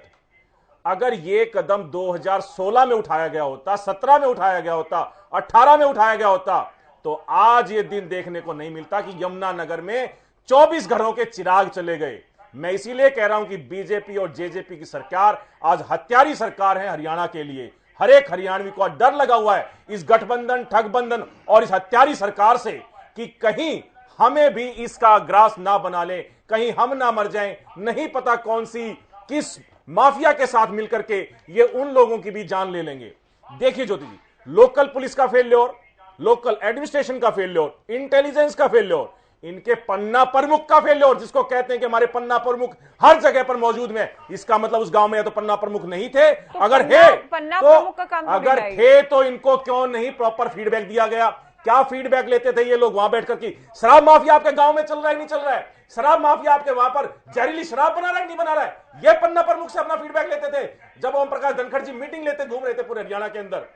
अगर ये कदम 2016 में उठाया गया होता, 17 में उठाया गया होता, 18 में उठाया गया होता, तो आज ये दिन देखने को नहीं मिलता कि यमुनानगर में 24 घरों के चिराग चले गए। मैं इसीलिए कह रहा हूं कि बीजेपी और जेजेपी की सरकार आज हत्यारी सरकार है हरियाणा के लिए। हर एक हरियाणवी को डर लगा हुआ है इस गठबंधन, ठगबंधन और इस हत्यारी सरकार से कि कहीं हमें भी इसका ग्रास ना बना ले, कहीं हम ना मर जाएं। नहीं पता कौन सी किस माफिया के साथ मिलकर के ये उन लोगों की भी जान ले लेंगे। देखिए ज्योति जी, लोकल पुलिस का फेल्योर, लोकल एडमिनिस्ट्रेशन का फेल्योर, इंटेलिजेंस का फेल्योर, इनके पन्ना प्रमुख का फेल्योर, जिसको कहते हैं कि हमारे पन्ना प्रमुख हर जगह पर मौजूद में, इसका मतलब उस गांव में या तो पन्ना प्रमुख नहीं थे, तो अगर पन्ना प्रमुख का काम अगर थे तो इनको क्यों नहीं प्रॉपर फीडबैक दिया गया? क्या फीडबैक लेते थे ये लोग वहां बैठकर की शराब माफिया आपके गांव में चल रहा है नहीं चल रहा है, शराब माफिया आपके वहां पर जहरीली शराब बना रहा है नहीं बना रहा है, ये पन्ना प्रमुख से अपना फीडबैक लेते थे जब ओम प्रकाश धनखड़ जी मीटिंग लेते घूम रहे थे पूरे हरियाणा के अंदर।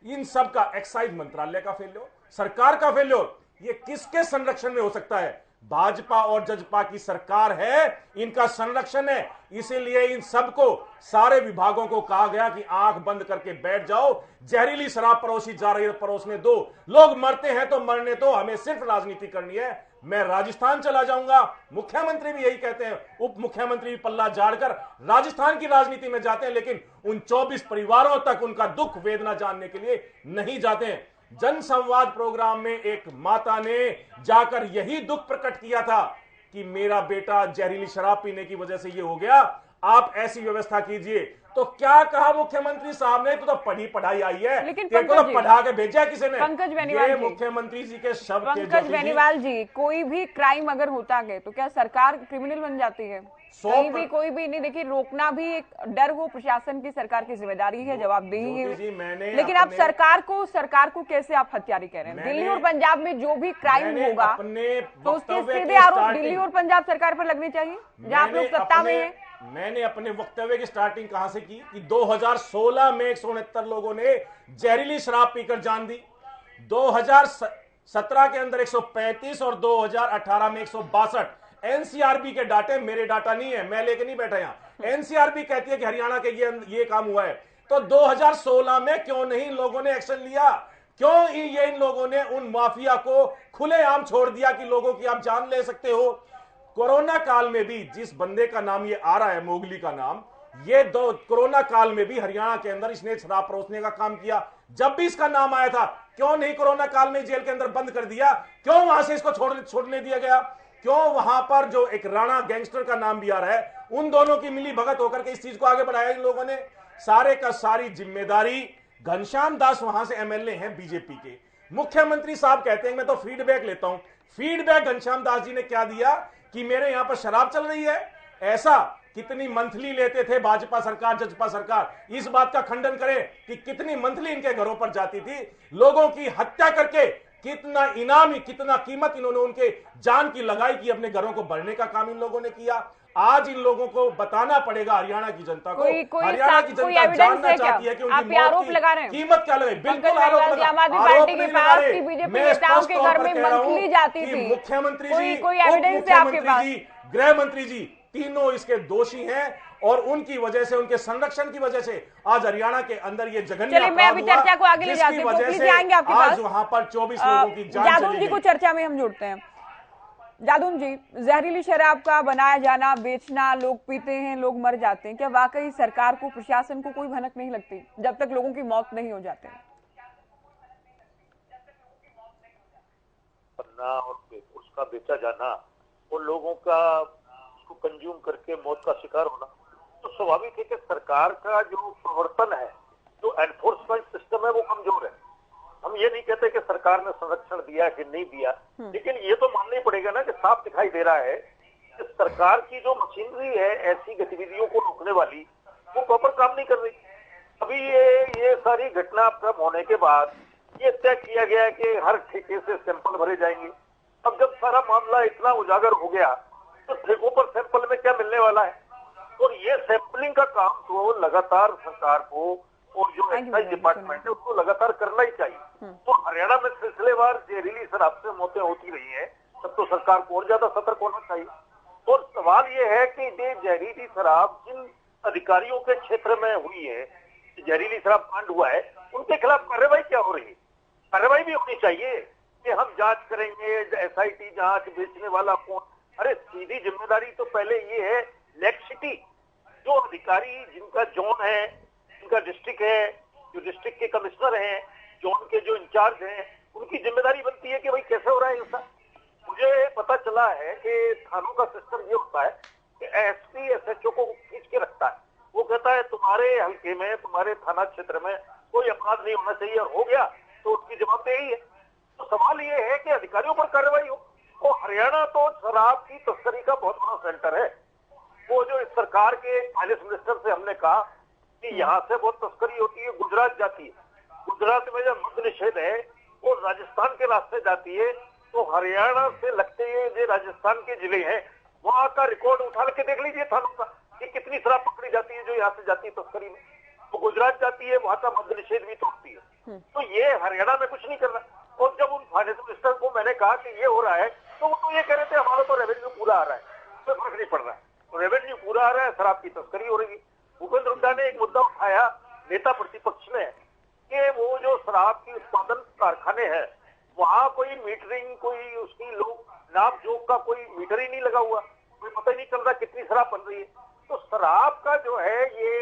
इन सब का एक्साइज मंत्रालय का फेल्योर, सरकार का फेल्योर, ये किसके संरक्षण में हो सकता है? भाजपा और जजपा की सरकार है, इनका संरक्षण है। इसीलिए इन सबको, सारे विभागों को कहा गया कि आंख बंद करके बैठ जाओ, जहरीली शराब परोसी जा रही है परोसने दो, लोग मरते हैं तो मरने दो, हमें सिर्फ राजनीति करनी है। मैं राजस्थान चला जाऊंगा, मुख्यमंत्री भी यही कहते हैं, उप मुख्यमंत्री भी पल्ला झाड़कर राजस्थान की राजनीति में जाते हैं, लेकिन उन 24 परिवारों तक उनका दुख वेदना जानने के लिए नहीं जाते हैं। जनसंवाद प्रोग्राम में एक माता ने जाकर यही दुख प्रकट किया था कि मेरा बेटा जहरीली शराब पीने की वजह से ये हो गया, आप ऐसी व्यवस्था कीजिए। तो क्या कहा मुख्यमंत्री साहब ने? तो पढ़ाई आई है, लेकिन तेरे को तो पढ़ा के भेजा है किसी ने। पंकज बेनीवाल जी, मुख्यमंत्री जी के शब्द, पंकज बेनीवाल जी, कोई भी क्राइम अगर होता है तो क्या सरकार क्रिमिनल बन जाती है? कहीं भी कोई भी नहीं, देखिए रोकना भी एक डर हो, प्रशासन की, सरकार की जिम्मेदारी है, जवाबदेही है। लेकिन आप सरकार को कैसे आप हत्यारी कह रहे हैं? दिल्ली और पंजाब में जो भी क्राइम होगा तो उसके सीधे आरोप दिल्ली और पंजाब सरकार पर लगने चाहिए जहां आप लोग सत्ता में है। मैंने अपने वक्तव्य की स्टार्टिंग कहां से की कि 2016 में 169 लोगों ने जहरीली शराब पीकर जान दी, 2017 के अंदर 135 और 2018 में 162। एनसीआरबी के डाटे, मेरे डाटा नहीं है, मैं लेके नहीं बैठा यहां, एनसीआरबी कहती है कि हरियाणा के ये काम हुआ है। तो 2016 में क्यों नहीं इन लोगों ने एक्शन लिया? क्यों इन लोगों ने उन माफिया को खुलेआम छोड़ दिया कि लोगों की आप जान ले सकते हो? कोरोना काल में भी जिस बंदे का नाम ये आ रहा है, मोगली का नाम, ये कोरोना काल में भी हरियाणा के अंदर इसने शराब परोसने का काम किया। जब भी इसका नाम आया था, क्यों नहीं कोरोना काल में जेल के अंदर बंद कर दिया? क्यों वहां से इसको छोड़ने दिया गया? क्यों वहां पर जो एक राणा गैंगस्टर का नाम भी आ रहा है, उन दोनों की मिली भगत होकर के इस चीज को आगे बढ़ाया इन लोगों ने? सारे का सारी जिम्मेदारी घनश्याम दास वहां से एमएलए हैं बीजेपी के। मुख्यमंत्री साहब कहते हैं मैं तो फीडबैक लेता हूं। फीडबैक घनश्याम दास जी ने क्या दिया कि मेरे यहां पर शराब चल रही है? ऐसा कितनी मंथली लेते थे भाजपा सरकार, जजपा सरकार? इस बात का खंडन करें कि कितनी मंथली इनके घरों पर जाती थी, लोगों की हत्या करके कितना इनाम, कितना कीमत इन्होंने उनके जान की लगाई कि अपने घरों को भरने का काम इन लोगों ने किया। आज इन लोगों को बताना पड़ेगा हरियाणा की जनता को, हरियाणा की जनता जानना चाहती है कि उनकी आरोप लगा रहे हैं, कीमत क्या लगे। बिल्कुल आरोप आम आदमी पार्टी के पास की बीजेपी नेताओं के घर में मंथली जाती थी। मुख्यमंत्री जी, कोई एविडेंस है आपके पास? गृह मंत्री जी, तीनों इसके दोषी हैं और उनकी वजह से, उनके संरक्षण की वजह से आज हरियाणा के अंदर ये जघन्य चलिए मैं अभी चर्चा को आगे ले जाती हूं, आएंगे आपके पास। वहां पर 24 लोगों की जान जादून जी को चर्चा में हम जोड़ते हैं। जादून जी, जहरीली शराब का बनाया जाना, बेचना, लोग पीते हैं, लोग मर जाते हैं, क्या वाकई सरकार को, प्रशासन को कोई भनक नहीं लगती जब तक लोगों की मौत नहीं हो जाते? और उसका बेचा जाना और लोगों का उसको कंज्यूम करके मौत का शिकार होना, तो स्वाभाविक है कि सरकार का जो प्रवर्तन है, जो एनफोर्समेंट सिस्टम है, वो कमजोर है। हम ये नहीं कहते कि सरकार ने संरक्षण दिया कि नहीं दिया, लेकिन ये तो मानना ही पड़ेगा ना कि साफ दिखाई दे रहा है कि सरकार की जो मशीनरी है ऐसी गतिविधियों को रोकने वाली, वो प्रॉपर काम नहीं कर रही। अभी ये सारी घटनाक्रम होने के बाद ये तय किया गया कि हर ठेके से सैंपल भरे जाएंगे। अब जब सारा मामला इतना उजागर हो गया तो ठेकों पर सैंपल में क्या मिलने वाला है? और ये सैंपलिंग का काम तो लगातार सरकार को और जो एक्साइज डिपार्टमेंट है उसको लगातार करना ही चाहिए। तो हरियाणा में सिलसिलेवार जहरीली शराब से मौतें होती रही हैं, तब तो सरकार को और ज्यादा सतर्क होना चाहिए। और सवाल ये है कि ये जहरीली शराब जिन अधिकारियों के क्षेत्र में हुई है, जहरीली शराब कांड हुआ है, उनके खिलाफ कार्रवाई क्या हो रही है? कार्रवाई भी होनी चाहिए कि हम जांच करेंगे, एसआईटी जांच, बेचने वाला कौन? अरे सीधी जिम्मेदारी तो पहले ये है लैक्सिटी, जो अधिकारी जिनका जोन है, जिनका डिस्ट्रिक्ट है, जो डिस्ट्रिक्ट के कमिश्नर हैं, जोन के जो इंचार्ज हैं, उनकी जिम्मेदारी बनती है कि भाई कैसे हो रहा है ऐसा। मुझे पता चला है कि थानों का सिस्टम ये होता है कि एसपी एसएचओ को खींच के रखता है। वो कहता है तुम्हारे हल्के में, तुम्हारे थाना क्षेत्र में कोई अपराध नहीं होना चाहिए, और हो गया तो उसकी जवाबदेही है। तो सवाल ये है कि अधिकारियों पर कार्रवाई हो। और हरियाणा शराब की तस्करी का बहुत बड़ा सेंटर है। वो जो इस सरकार के फाइनेंस मिनिस्टर से हमने कहा कि यहाँ से बहुत तस्करी होती है, गुजरात जाती है, गुजरात में जब मद्य निषेध है वो राजस्थान के रास्ते जाती है, तो हरियाणा से लगते हुए जो राजस्थान के जिले हैं वहां का रिकॉर्ड उठा के देख लीजिए थानों का कि कितनी शराब पकड़ी जाती है जो यहाँ से जाती है तस्करी में। तो गुजरात जाती है, वहां का मद्य निषेध भी तोड़ती है। तो ये हरियाणा में कुछ नहीं कर रहा। और जब उन फाइनेंस मिनिस्टर को मैंने कहा कि ये हो रहा है तो वो तो ये कह रहे थे हमारा तो रेवेन्यू पूरा आ रहा है, कोई फर्क नहीं पड़ रहा है। तो रेवेन्यू पूरा आ रहा है, शराब की तस्करी हो रही है। भूपेंद्र हुड्डा ने एक मुद्दा उठाया नेता प्रतिपक्ष ने कि वो जो शराब की उत्पादन कारखाने हैं वहां कोई मीटरिंग, कोई उसकी लोग नाप जोक का कोई मीटर ही नहीं लगा हुआ, कोई पता ही नहीं चल रहा कितनी शराब बन रही है। तो शराब का जो है ये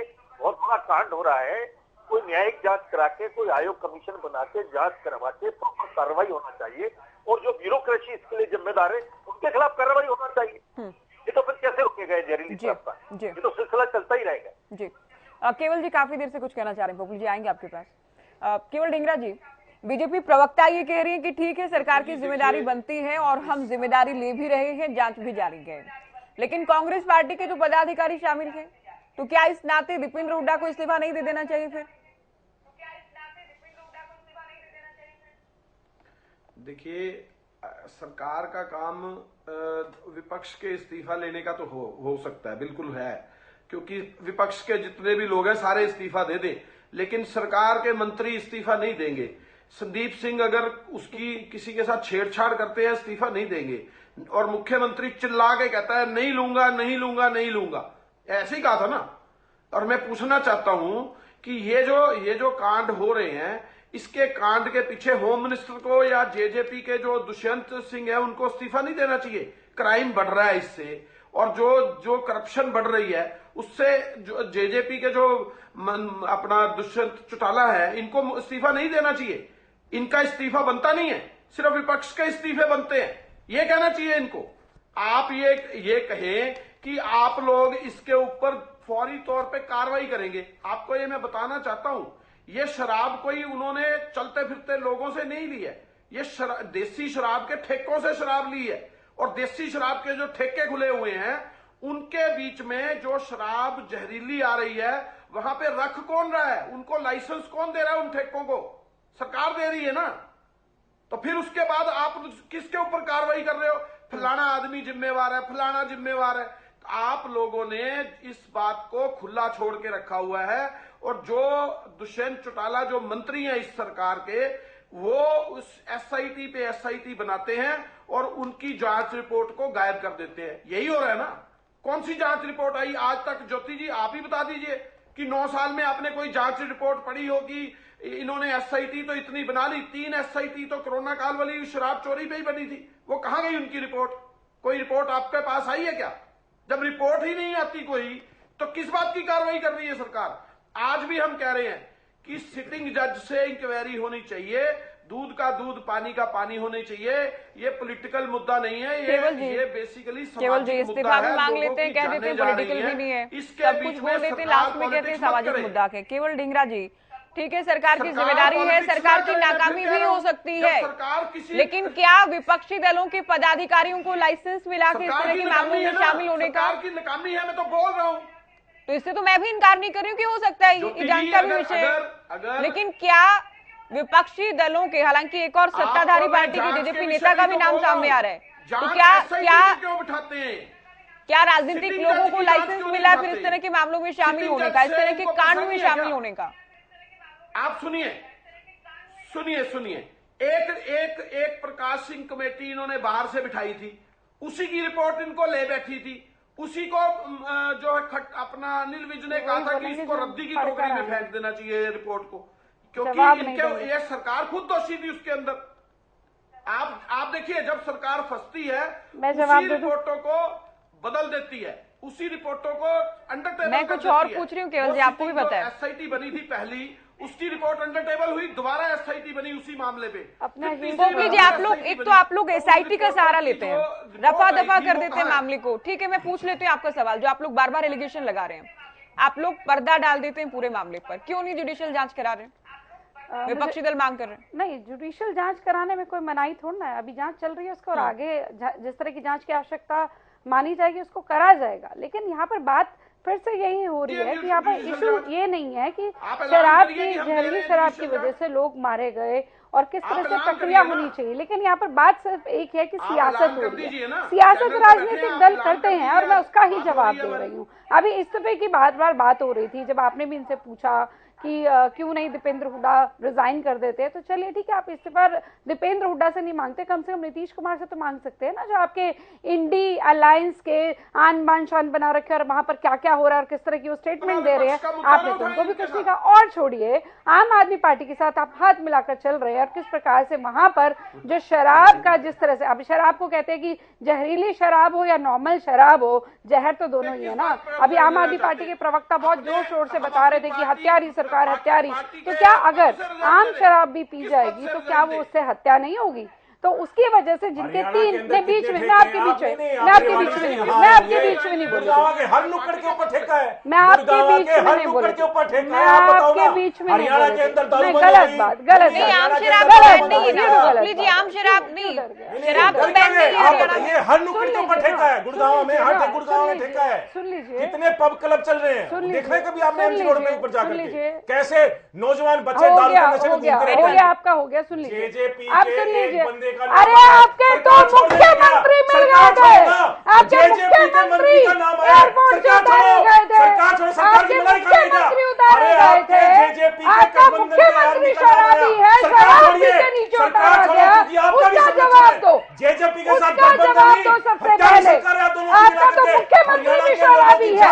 बहुत बड़ा कांड हो रहा है। कोई न्यायिक जांच करा के, कोई आयोग कमीशन बना के जांच करवा के प्रॉपर कार्रवाई होना चाहिए, और जो ब्यूरोक्रेसी इसके लिए जिम्मेदार है उनके खिलाफ कार्रवाई होना चाहिए। ये तो फिर कैसे रोकेगा जहरीली शराब का? ये तो सिलसिला चलता ही रहेगा। जी केवल जी काफी देर से कुछ कहना चाह रहे हैं, पोपली जी आएंगे आपके पास। केवल ढींगरा जी, बीजेपी प्रवक्ता ये कह रही है कि ठीक है सरकार की जिम्मेदारी बनती है और हम जिम्मेदारी ले भी रहे हैं, जांच भी जारी है, लेकिन कांग्रेस पार्टी के जो पदाधिकारी शामिल हैं, तो क्या इस नाते दीपेंद्र हुड्डा को इस्तीफा नहीं दे देना चाहिए? फिर देखिए, सरकार का काम विपक्ष के इस्तीफा लेने का तो हो सकता है, बिल्कुल है, क्योंकि विपक्ष के जितने भी लोग हैं सारे इस्तीफा दे दें, लेकिन सरकार के मंत्री इस्तीफा नहीं देंगे। संदीप सिंह अगर उसकी किसी के साथ छेड़छाड़ करते हैं इस्तीफा नहीं देंगे, और मुख्यमंत्री चिल्ला के कहता है नहीं लूंगा नहीं लूंगा नहीं लूंगा, ऐसे ही कहा था ना। और मैं पूछना चाहता हूं कि ये जो कांड हो रहे हैं, इसके कांड के पीछे होम मिनिस्टर को या जेजेपी के जो दुष्यंत सिंह है उनको इस्तीफा नहीं देना चाहिए? क्राइम बढ़ रहा है इससे, और जो करप्शन बढ़ रही है उससे जो जेजेपी के जो अपना दुष्यंत चौटाला है इनको इस्तीफा नहीं देना चाहिए? इनका इस्तीफा बनता नहीं है, सिर्फ विपक्ष के इस्तीफे बनते हैं, ये कहना चाहिए इनको। आप ये कहें कि आप लोग इसके ऊपर फौरी तौर पे कार्रवाई करेंगे। आपको ये मैं बताना चाहता हूं, ये शराब कोई उन्होंने चलते फिरते लोगों से नहीं ली है, ये देसी शराब के ठेकों से शराब ली है, और देसी शराब के जो ठेके खुले हुए हैं उनके बीच में जो शराब जहरीली आ रही है वहां पे रख कौन रहा है? उनको लाइसेंस कौन दे रहा है? उन ठेकों को सरकार दे रही है ना। तो फिर उसके बाद आप किसके ऊपर कार्रवाई कर रहे हो? फलाना आदमी जिम्मेवार है, फलाना जिम्मेवार है। आप लोगों ने इस बात को खुला छोड़ के रखा हुआ है, और जो दुष्यंत चौटाला जो मंत्री हैं इस सरकार के, वो उस एसआईटी पे एसआईटी बनाते हैं और उनकी जांच रिपोर्ट को गायब कर देते हैं। यही हो रहा है ना। कौन सी जांच रिपोर्ट आई आज तक? ज्योति जी आप ही बता दीजिए कि 9 साल में आपने कोई जांच रिपोर्ट पढ़ी होगी? इन्होंने एसआईटी तो इतनी बना ली, 3 एसआईटी तो कोरोना काल वाली शराब चोरी पे ही बनी थी, वो कहां गई उनकी रिपोर्ट? कोई रिपोर्ट आपके पास आई है क्या? जब रिपोर्ट ही नहीं आती कोई, तो किस बात की कार्रवाई कर रही है सरकार? आज भी हम कह रहे हैं कि सिटिंग जज से इंक्वायरी होनी चाहिए, दूध का दूध पानी का पानी होनी चाहिए। ये पॉलिटिकल मुद्दा नहीं है, ये बेसिकली सामाजिक मुद्दा है। मांग लेते हैं, कह देते हैं पॉलिटिकल भी नहीं है, सब कुछ बोल देते हैं, लास्ट में कहते हैं सामाजिक मुद्दा है। केवल ढींगरा जी, ठीक है सरकार की जिम्मेदारी है, सरकार की नाकामी भी हो सकती है, लेकिन क्या विपक्षी दलों के पदाधिकारियों को लाइसेंस मिला के इस तरह के मामलों में शामिल होने का? सरकार की नाकामी है, मैं तो बोल रहा हूं। तो इससे तो मैं भी इनकार नहीं कर रही हूँ कि हो सकता है ये जांच का भी विषय, लेकिन क्या विपक्षी दलों के, हालांकि एक और सत्ताधारी पार्टी के जेजेपी नेता का भी नाम सामने आ रहा है, तो क्या राजनीतिक लोगों को लाइसेंस मिला है फिर इस तरह के मामलों में शामिल होने का, इस तरह के कांड में शामिल होने का? आप सुनिए, एक प्रकाश सिंह कमेटी इन्होंने बाहर से बिठाई थी, उसी की रिपोर्ट इनको ले बैठी थी, उसी को जो है अपना अनिल विज ने कहा था कि इसको रद्दी की टोकरी में फेंक देना चाहिए रिपोर्ट को, क्योंकि इनके ये सरकार खुद दोषी थी उसके अंदर। आप देखिए, जब सरकार फंसती है उसी रिपोर्टों को बदल देती है, उसी रिपोर्टों को अंडर टेबल। मैं कुछ और पूछ रही हूँ केवल जी, आपको भी पता है एसआईटी बनी थी पहली, उसकी रिपोर्ट अंडर टेबल हुई, दोबारा एसआईटी बनी उसी मामले पे। पोपली जी, आप लोग एक तो आप लोग एसआईटी का सहारा लेते हैं, रफा दफा कर देते हैं मामले को। ठीक है, मैं पूछ लेती हूँ आपका सवाल, जो आप लोग बार बार एलिगेशन लगा रहे हैं, आप लोग पर्दा डाल देते हैं पूरे मामले पर, क्यों नहीं जुडिशियल जांच करा रहे हैं? विपक्षी दल मांग कर रहे हैं। नहीं, जुडिशियल जांच कराने में कोई मनाही थोड़ा ना है, अभी जांच चल रही है उसको, और आगे जिस तरह की जांच की आवश्यकता मानी जाएगी उसको करा जाएगा। लेकिन यहाँ पर बात फिर से यही हो रही है कि यहाँ पर इशू ये नहीं है कि शराब की, जहरीली शराब की वजह से लोग मारे गए और किस तरह से प्रक्रिया होनी चाहिए, लेकिन यहाँ पर बात सिर्फ एक है कि सियासत हो रही है। सियासत राजनीतिक दल करते हैं और मैं उसका ही जवाब दे रही हूँ। अभी इस्तीफे की बार बात हो रही थी, जब आपने भी इनसे पूछा कि क्यों नहीं दीपेंद्र हुड्डा रिजाइन कर देते, तो चलिए ठीक है, आप इस्तीफा दीपेंद्र हुड्डा से नहीं मांगते, कम से कम नीतीश कुमार से तो मांग सकते हैं ना, जो आपके इंडी अलायंस के आन बान शान बना रखे और वहां पर क्या क्या हो रहा है और किस तरह की वो स्टेटमेंट दे रहे हैं, आपने तो उनको भी कुछ नहीं कहा। और छोड़िए, आम आदमी पार्टी के साथ आप हाथ मिलाकर चल रहे हैं और किस प्रकार से वहां पर जो शराब का, जिस तरह से अब शराब को कहते हैं कि जहरीली शराब हो या नॉर्मल शराब हो, जहर तो दोनों ही है ना। अभी आम आदमी पार्टी के प्रवक्ता बहुत जोर शोर से बता रहे थे कि हत्यारी सरकार, हत्यारी, तो क्या अगर आम शराब भी पी जाएगी तो क्या वो उससे हत्या नहीं होगी? तो उसकी वजह से जिनके तीन ने बीच में, मैं आपके बीच में नहीं बोलूंगी, मैं आपके बीच में नहीं बोलूंगी, मैं आपके बीच में नहीं बोलूंगी, गलत बात, गलत नहीं, आम शराब बैन नहीं है ना प्लीज, आम शराब नहीं, शराब तो बैन नहीं है, ये हर नुक्कड़ के ऊपर ठेका है। गुड़गांव में, हर गुड़गांव में ठेका है। सुन लीजिए, कितने पब क्लब चल रहे हैं, देख रहे कभी आपने एमसी रोड में ऊपर जाकर के कैसे नौजवान बच्चे दारू के नशे में घूमते रहते हैं। हो गया आपका, हो गया, सुन लीजिए, जेजेपी आप के सुन लीजिए, एक बंदे का अरे आपके तो मुख्यमंत्री मिल गए थे, आपके मुख्यमंत्री एयरपोर्ट से उतारे गए थे, आपके मुख्यमंत्री उतारे गए थे, आपका मुख्यमंत्री शराबी है, शराब पी के नीचे उतारा गया, उसका जवाब दो, जेजेपी के साथ उसका जवाब दो सबसे पहले। आपका तो मुख्यमंत्री भी शराबी है,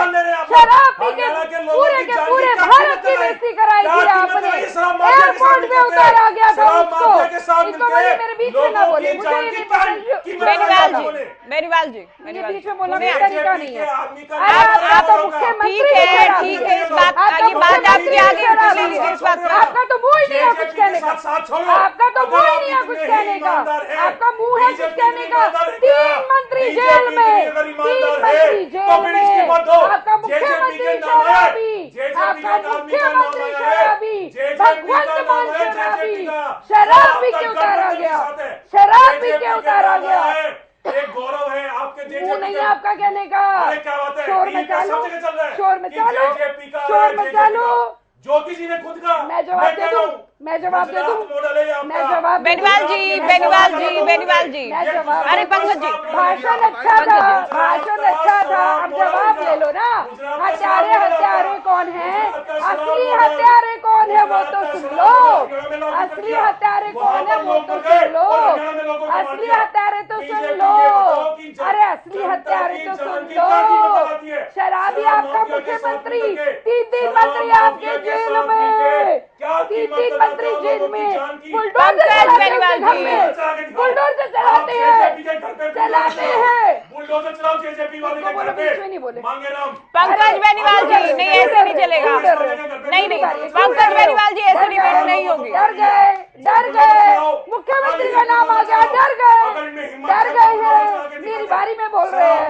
शराब पी के पूरे भारत की बेइज्जती कराई थी आपने, एयरपोर्ट में उतारा गया था उसको। इसको बोले मेरे बीच में ना बोले, मुझे ये नहीं पता। बेनीवाल जी, ये बीच में बोलने का तरीका नहीं है। आप तो मुख्यमंत्री ठीक है, इस बात ये बात आपके आगे ले लीजिए, इस बात आपका तो मुंह ही नहीं है कुछ कहने का, आपका तो मुंह ही नहीं है कुछ कहने का, आपका मुंह है कुछ कहने का। 3 मंत्री जेल में, 3 मंत्री जेल में, आपका मुख्यमंत्री शराबी, आपका मुख्यमंत्री शराबी, भगवंत मान शराबी, शराब पी के उतारा गया, शराब पी के उतारा गया। एक गौरव है आपके मुंह नहीं है आपका कहने का। क्या बात है, शोर मचा लो, शोर मचा लो, शोर मचा लो। ज्योति जी ने खुद कहा, मैं जवाब दे दूं, मैं जवाब दे दूं, मैं जवाब। बेनीवाल जी, बेनीवाल जी, बेनीवाल जी, अरे पंकज जी, भाषण अच्छा था, भाषण अच्छा था, अब जवाब ले लो ना। हत्यारे कौन है, असली हत्यारे कौन है वो तो सुन लो, असली हत्यारे कौन है वो तो सुन लो, असली हत्यारे तो सुन लो, अरे असली हत्यारे तो सुन लो। शराबी आपका मुख्यमंत्री, 3 मंत्री आपके जेल में, 3 मंत्री जेल में, बुलडोजर चलाते हैं, चलाते हैं। बुलडोजर चलाओ जेजेपी वाले के घर पे, मांगे नाम। पंकज बेनीवाल जी, नहीं ऐसे नहीं चलेगा, नहीं पंकज बेनीवाल जी ऐसे नहीं होगी। डर गए, मुख्यमंत्री का नाम आ गया, डर गए हैं, मेरी बारी में बोल रहे हैं,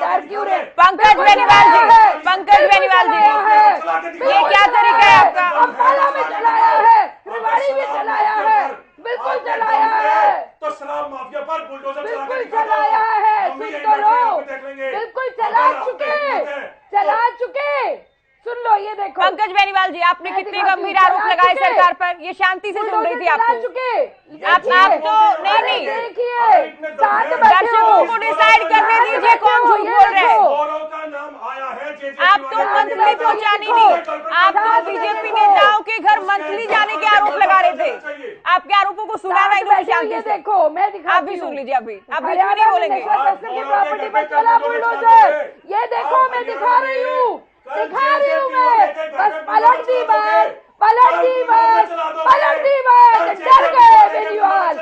डर क्यों रहे? पंकज बेनीवाल जी, पंकज बेनीवाल जी, ये क्या तरीका है आपका? अम्बाला में चलाया है, रेवाड़ी में चलाया है, बिल्कुल चलाया है, तो शराब माफिया पर बुलडोजर बिल्कुल चलाया है, सुन तो लो, बिल्कुल चला चुके, सुन लो, ये देखो। पंकज बेनीवाल जी, आपने कितने गंभीर आरोप लगाए सरकार पर, ये शांति से सुन रही थी आपको। आप तो नहीं, देखिए, दर्शकों को डिसाइड करने दीजिए कौन झूठ बोल रहे हैं। आप तो मंथली पहुंचानी नहीं, आप तो बीजेपी नेताओं के घर मंथली जाने के आरोप लगा रहे थे, आपके आरोपों को सुनाना इन्होंने शांति से। देखो, मैं दिखा, आप भी सुन लीजिए, अभी आप बीच में नहीं बोलेंगे। प्रॉपर्टी पर चला बुलडोजर, ये देखो, मैं दिखा रही हूँ मैं, बस पलट दी बात, डर गए बेनीवाल,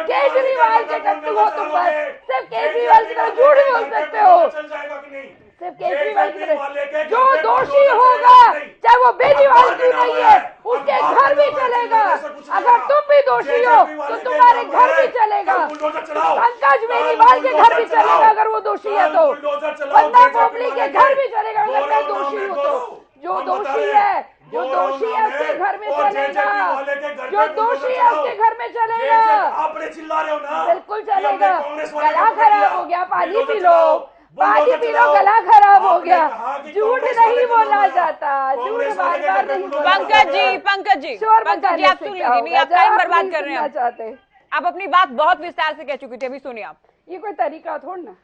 केजरीवाल के टट्टू हो तुम, बस सिर्फ केजरीवाल की तरह झूठ बोल सकते हो, सिर्फ केजरीवाल की तरह। जो दोषी होगा, चाहे वो बेनीवाल क्यों नहीं है, उसके घर भी चलेगा, अगर तुम भी दोषी हो तो तुम्हारे घर भी चलेगा, पंकज बेनीवाल के घर भी चलेगा अगर वो दोषी है तो, बंदा पोपली के घर भी चलेगा अगर मैं दोषी हूँ तो। जो दोषी है जो दोषी है उसके घर में चलेगा, जो दोषी है उसके घर में चलेगा। आपने चिल्ला रहे हो ना, बिल्कुल चलेगा। गला खराब हो गया, पानी पी लो, पानी पी लो, गला खराब हो गया। झूठ नहीं बोलना चाहता, झूठ बार बार नहीं बोलना। पंकज जी आप सुन लीजिए, नहीं आप टाइम बर्बाद कर रहे हैं। आप अपनी बात बहुत विस्तार से कह चुकी थी, अभी सुनिए आप। ये कोई तरीका थोड़ा ना,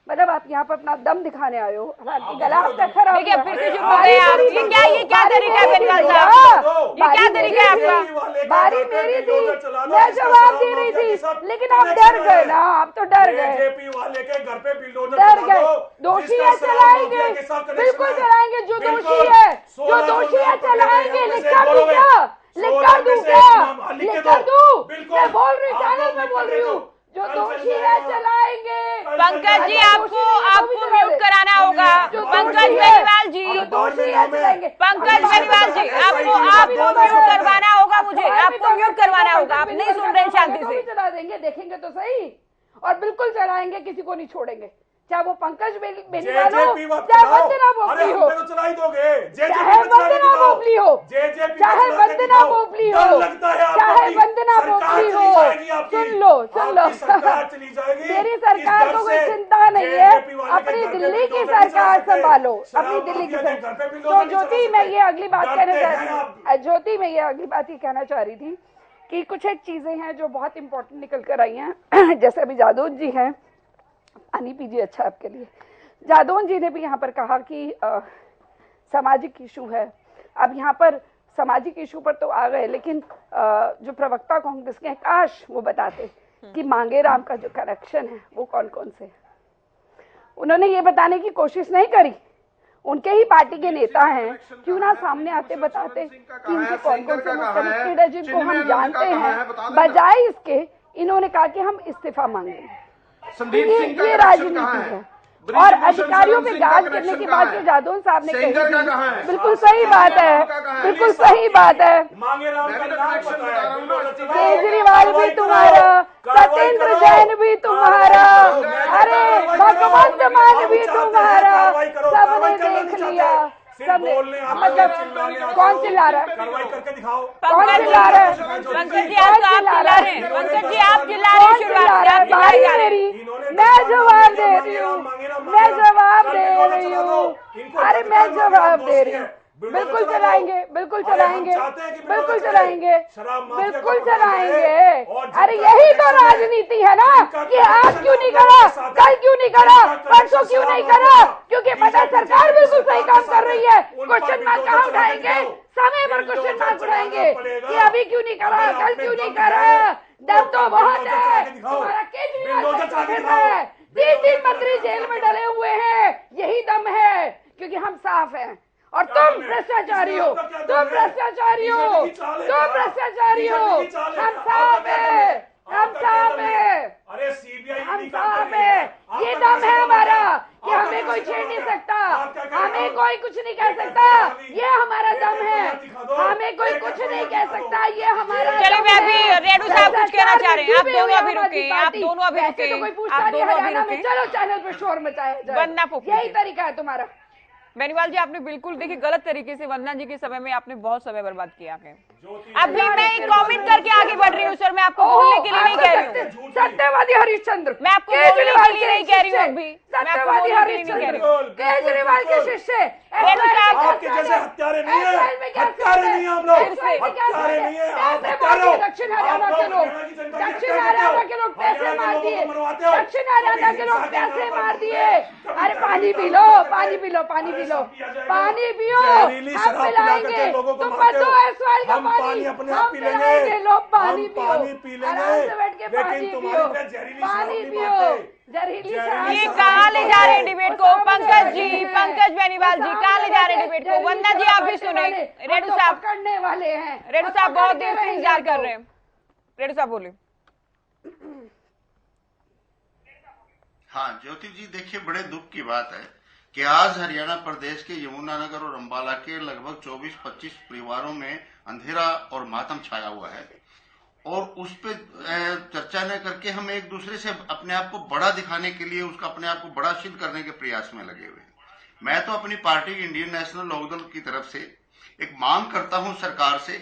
मतलब आप यहाँ पर अपना दम दिखाने आए हो, हालांकि गला आपका खराब देखिए फिर से चुप हो गए आप। ये क्या तरीका है बेनीवाल साहब, ये क्या तरीका है आपका? बारी मेरी थी, मैं जवाब दे रही थी, लेकिन आप डर गए ना, आप तो डर गए, बीजेपी वाले के घर पे बिल्डोजर डर गए। दोषी है चलाएंगे, बिल्कुल चलाएंगे, जो दोषी है चलाएंगे। लिख कर दूं क्या? लिख कर दूं क्या? लिख कर दूं? मैं बोल रही हूँ, चैनल में बोल रही हूँ, जो दोषी है चलाएंगे। पंकज जी आपको म्यूट कराना होगा। पंकज बेनीवाल जी, दोषी है चलाएंगे। पंकज बेनीवाल जी आपको म्यूट करवाना होगा, मुझे आपको म्यूट करवाना होगा। आप नहीं सुन रहे शांति से। चला देंगे, देखेंगे तो सही, और बिल्कुल चलाएंगे, किसी को नहीं छोड़ेंगे, चाहे वो पंकज बेनीवाल हो, चाहे वंदना बोपली हो, चलाई दोगे, चाहे वंदना बोपली हो, चाहे वंदना बोपली हो, चाहे वंदना बोपली हो। सुन लो मेरी सरकार को कोई चिंता नहीं है, अपनी दिल्ली की सरकार संभालो, अपनी दिल्ली की सरकार। तो ज्योति मैं ये अगली बात ये कहना चाह रही थी कि कुछ एक चीजें हैं जो बहुत इंपॉर्टेंट निकल कर आई हैं। जैसे अभी जादौन जी हैं, पानी पीजिए, अच्छा आपके लिए। जादौन जी ने भी यहाँ पर कहा कि सामाजिक इशू है। अब यहाँ पर सामाजिक इशू पर तो आ गए, लेकिन जो प्रवक्ता कांग्रेस के, काश वो बताते कि मांगेराम का जो कनेक्शन है वो कौन कौन से है। उन्होंने ये बताने की कोशिश नहीं करी। उनके ही पार्टी के नेता हैं, क्यों ना सामने आते बताते कि उनके कौन कौन से कनेक्टेड है, जिनको हम जानते हैं। बजाय इसके इन्होंने कहा कि हम इस्तीफा मांगेंगे। ये राजनीति है। और अधिकारियों पे गाज करने की बात जो जादौन साहब ने कही थी, बिल्कुल सही बात है, बिल्कुल सही बात है। केजरीवाल भी तुम्हारा, सत्येंद्र जैन भी तुम्हारा, अरे भगवंत मान भी तुम्हारा, सबने देख लिया, सबने। मतलब कौन चिल्ला रहा है? कौन चिल्ला रहा है? पंकज जी आप चिल्ला रहे हैं, पंकज जी आप चिल्ला रहे हैं। मैं जवाब दे रही हूँ, मैं जवाब दे रही हूँ, अरे मैं जवाब दे रही हूँ। बिल्कुल चलाएंगे, बिल्कुल चलाएंगे, बिल्कुल चलाएंगे, बिल्कुल चलाएंगे। अरे यही तो राजनीति है ना, कि आज क्यों नहीं करा, कल क्यों नहीं करा, परसों क्यों नहीं करा, क्योंकि पता सरकार बिल्कुल सही काम कर रही है। क्वेश्चन मार्क कहाँ उठाएंगे? समय पर क्वेश्चन मार्क उठाएंगे कि अभी क्यों नहीं करा, कल क्यों नहीं करा। दम तो बहुत है, हमारा केजरीवाल है, 3 मंत्री जेल में डले हुए हैं, यही दम है, क्योंकि हम साफ हैं। और तुम भ्रष्टाचारी हो, तुम भ्रष्टाचारी हो, तुम भ्रष्टाचारी हो। हम साफ है, हम साफ है, अरे सीबीआई हम साफ है। ये दम है हमारा कि हमें कोई छेड़ नहीं सकता, हमें कोई कुछ नहीं कह सकता, ये हमारा दम है। हमें कोई कुछ नहीं कह सकता, ये हमारा। चलिए मैं अभी रेणु साहब कुछ कहना चाह रहे हैं, आप दोनों अभी रुके, आप दोनों अभी रुके, तो कोई पूछता नहीं हरियाणा में, चलो चैनल पे शोर मचाया जाए, यही तरीका है तुम्हारा। बेनीवाल जी आपने बिल्कुल देखिए गलत तरीके से वंदना जी के समय में आपने बहुत समय बर्बाद किया है। अभी मैं एक कमेंट करके आगे बढ़ रही हूँ सर, मैं आपको बोलने के लिए नहीं कह रही हूँ। सत्यवादी हरिश्चंद्र, मैं आपको बोलने के लिए नहीं कह रही हूँ। अभी सत्यवादी हरिश्चंद्र, केजरीवाल के शिष्य, आपके जैसे हत्यारे नहीं है, हत्यारे नहीं है हम लोग, हत्यारे नहीं है, आप हत्यारे हो। दक्षिण हरियाणा के लोग, दक्षिण हरियाणा के लोग पैसे मार दिए, दक्षिण हरियाणा के लोग पैसे मार दिए। अरे पानी पी लो, पानी पी लो, पानी पी लो, पानी पियो, हम पिलाएंगे। तुम बचो एसवाइएल का पानी, हम पिलाएंगे, लो पानी पियो, आराम से बैठ के पानी पियो, पानी पियो। ये कहाँ ले जा रहे हैं डिबेट को? पंकज जी, पंकज बेनीवाल जी कहाँ ले जा रहे हैं डिबेट को? वंदना जी आप भी सुने, रेणु साहब पकड़ने वाले हैं, रेणु साहब बहुत देर से इंतजार कर रहे हैं। रेणु साहब बोले। हाँ ज्योति जी, देखिए बड़े दुख की बात है कि आज हरियाणा प्रदेश के यमुनानगर और अंबाला के लगभग 24-25 परिवारों में अंधेरा और मातम छाया हुआ है, और उस पे चर्चा न करके हम एक दूसरे से अपने आप को बड़ा दिखाने के लिए, उसका अपने आप को बड़ा सिद्ध करने के प्रयास में लगे हुए हैं। मैं तो अपनी पार्टी इंडियन नेशनल लोकदल की तरफ से एक मांग करता हूं सरकार से,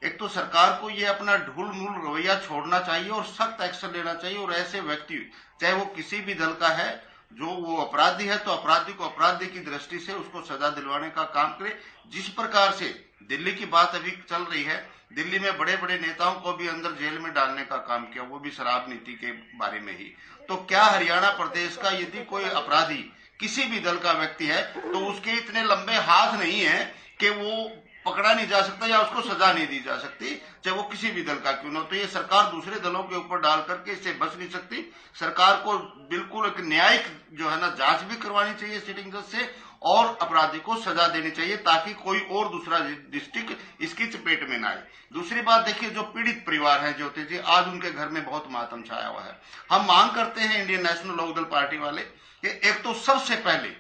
एक तो सरकार को ये अपना ढूल मूल रवैया छोड़ना चाहिए और सख्त एक्शन लेना चाहिए, और ऐसे व्यक्ति चाहे वो किसी भी दल का है, जो वो अपराधी है तो अपराधी को अपराधी की दृष्टि से उसको सजा दिलवाने का काम करे। जिस प्रकार से दिल्ली की बात अभी चल रही है, दिल्ली में बड़े बड़े नेताओं को भी अंदर जेल में डालने का काम किया, वो भी शराब नीति के बारे में ही। तो क्या हरियाणा प्रदेश का यदि कोई अपराधी किसी भी दल का व्यक्ति है तो उसके इतने लंबे हाथ नहीं है कि वो पकड़ा नहीं जा सकता या उसको सजा नहीं दी जा सकती, चाहे वो किसी भी दल का क्यों ना। तो ये सरकार दूसरे दलों के ऊपर डाल करके इससे बच नहीं सकती। सरकार को बिल्कुल एक न्यायिक जो है ना जांच भी करवानी चाहिए सिटिंग जज से, और अपराधी को सजा देनी चाहिए ताकि कोई और दूसरा डिस्ट्रिक्ट इसकी चपेट में ना आए। दूसरी बात देखिए, जो पीड़ित परिवार है ज्योति जी, आज उनके घर में बहुत मातम छाया हुआ है। हम मांग करते हैं इंडियन नेशनल लोकदल पार्टी वाले कि एक तो सबसे पहले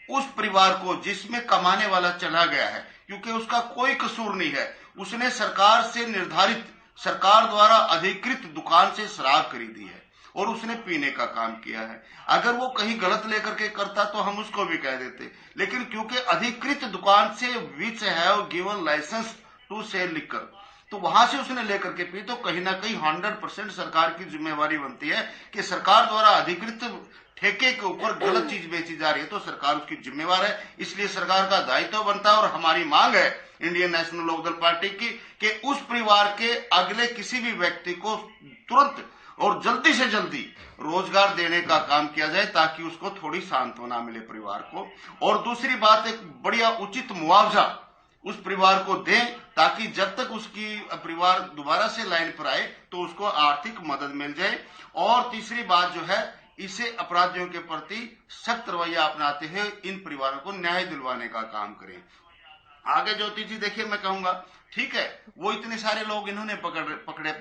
उस परिवार को जिसमें कमाने वाला चला गया है, क्योंकि उसका कोई कसूर नहीं है, उसने सरकार से निर्धारित, सरकार द्वारा अधिकृत दुकान से शराब खरीदी है और उसने पीने का काम किया है। अगर वो कहीं गलत लेकर के करता तो हम उसको भी कह देते, लेकिन क्योंकि अधिकृत दुकान से which have given licence to sell liquor, तो वहां से उसने लेकर के पी, तो कहीं ना कहीं 100% सरकार की जिम्मेवारी बनती है कि सरकार द्वारा अधिकृत ठेके के ऊपर गलत चीज बेची जा रही है तो सरकार उसकी जिम्मेवार है। इसलिए सरकार का दायित्व बनता है और हमारी मांग है इंडियन नेशनल लोकदल पार्टी की कि उस परिवार के अगले किसी भी व्यक्ति को तुरंत और जल्दी से जल्दी रोजगार देने का काम किया जाए ताकि उसको थोड़ी सांत्वना मिले परिवार को। और दूसरी बात, एक बढ़िया उचित मुआवजा उस परिवार को दें ताकि जब तक उसकी परिवार दोबारा से लाइन पर आए तो उसको आर्थिक मदद मिल जाए। और तीसरी बात जो है, इसे अपराधियों के प्रति सख्त रवैया अपनाते हुए इन परिवारों को न्याय दिलवाने का काम करें। आगे ज्योति जी देखिए, मैं कहूंगा ठीक है, वो इतने सारे लोग इन्होंने पकड़े